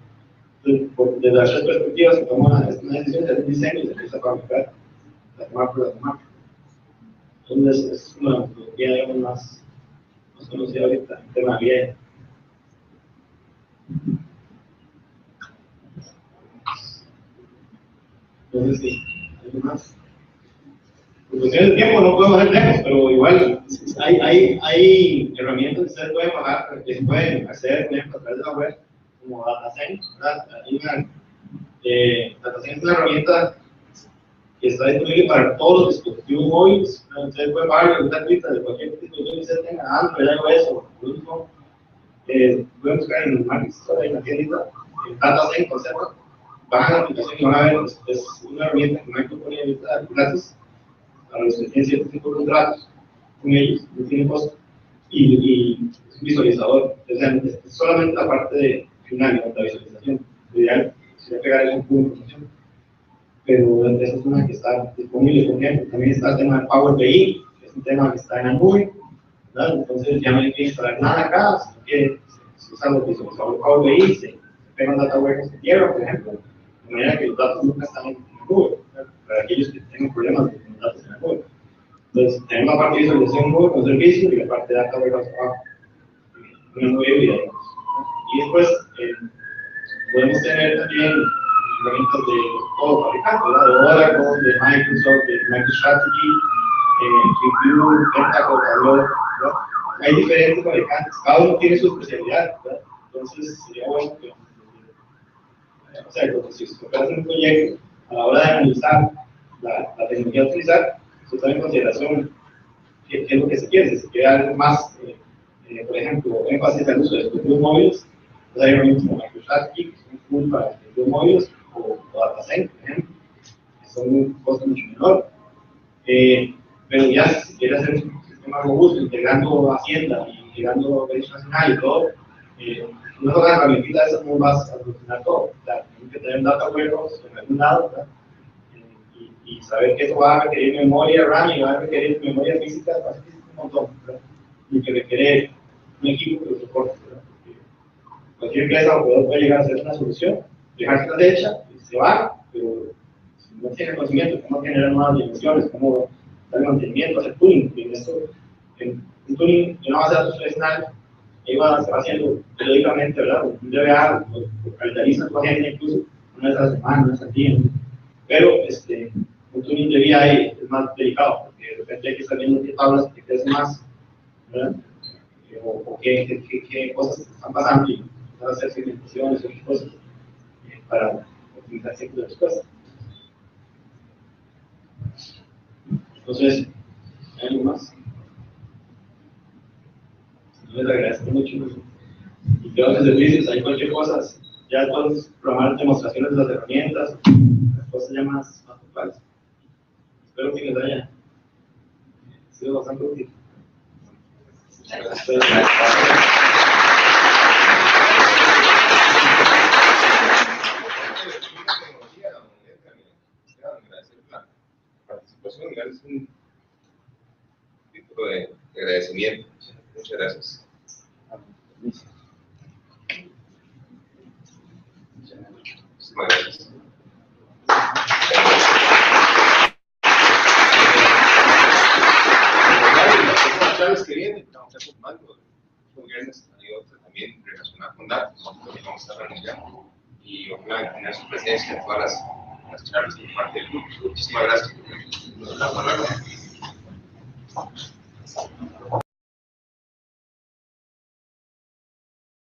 Entonces, desde las tres perspectivas se toma una decisión, se hace un diseño y se empieza a fabricar la tomar por la tomar. Entonces, es una metodología, digamos, más conocida ahorita, en tema bien. Entonces, sí, ¿algo más? Por cuestiones de tiempo no podemos hacer demos, pero igual hay herramientas que ustedes pueden bajar, que se pueden acceder, por ejemplo, a través de la web, como DataSense, ¿verdad? DataSense es una herramienta que está disponible para todos los dispositivos móviles. Ustedes pueden bajar la gratuita de cualquier dispositivo que ustedes tengan, Android, iOS o Bluetooth. Pueden buscar en el Market Store, en la tienda, DataSense, concepto. Bajan la aplicación y van a ver, es una herramienta que Microsoft pone ahorita gratis para los que tienen cierto tipo de contratos con ellos, no tienen costo, y es un visualizador. O sea, es solamente la parte final de la visualización. Lo ideal sería pegar el punto de información, pero esa es una que está disponible. Por ejemplo, también está el tema del Power BI, que es un tema que está en la nube, ¿verdad? Entonces ya no hay que instalar nada acá, sino que se usa los visualizadores Power BI, se pegan data warehouse de tierra, por ejemplo, de manera que los datos nunca están en la nube, ¿verdad? Para aquellos que tengan problemas de datos en la nube. Entonces, tenemos la parte de visualización en nube con servicio y la parte de data warehouse abajo, una nube híbrida, digamos. Y después, podemos tener también herramientas de todo fabricante, ¿verdad? De Oracle, de Microsoft, de MicroStrategy, Review, Pentacle, Tableau, ¿verdad? Hay diferentes fabricantes, cada uno tiene su especialidad, ¿verdad? Entonces, sería bueno que, o sea, si se hace un proyecto, a la hora de analizar la tecnología a utilizar, se toma en consideración qué es lo que se quiere. Si se quiere algo más, por ejemplo, énfasis al uso de dispositivos móviles, pues hay herramientas como MicroStrategy, que son full para dispositivos móviles, o DataSense, por ejemplo, que son un costo mucho menor. Pero ya si se quiere hacer un sistema robusto, integrando Hacienda, integrando Registro Nacional y todo, una sola herramienta de esas no vas a solucionar todo. O sea, tienes que tener un data warehouse en algún lado, ¿verdad? Y saber que eso va a requerir memoria RAM y va a requerir memoria física, un montón, ¿verdad? Y que requiere un equipo que lo soporte, ¿verdad? Porque cualquier empresa o proveedor puede llegar a ser una solución, dejársela hecha y se va, pero si no tiene conocimiento, cómo generar nuevas dimensiones, cómo dar mantenimiento, hacer tuning, y en esto, un tuning de una base de datos tradicional, se va haciendo periódicamente, ¿verdad? Un DBA, lo calendariza tu agenda incluso, una vez a la semana, una vez al día, pero un tuning de BI es más delicado, porque de repente hay que estar viendo qué tablas te crecen más, ¿verdad? O qué cosas están pasando y empezar a hacer segmentaciones o qué cosas para optimizar ciertas de las cosas. Entonces, ¿hay algo más? Les agradezco mucho.
Creamos servicios, hay cualquier cosa. Ya podemos programar demostraciones de las herramientas, las cosas ya más puntuales. Espero que les haya sido bastante útil.
Participación, es un título de agradecimiento. Muchas gracias. Muchísimas gracias. Las charlas que vienen, vamos a estar formando. Los viernes hay otra también relacionada con datos, nosotros vamos a estar anunciando. Y ojalá tener su presencia en todas las charlas por parte del grupo. Muchísimas gracias. Hasta luego.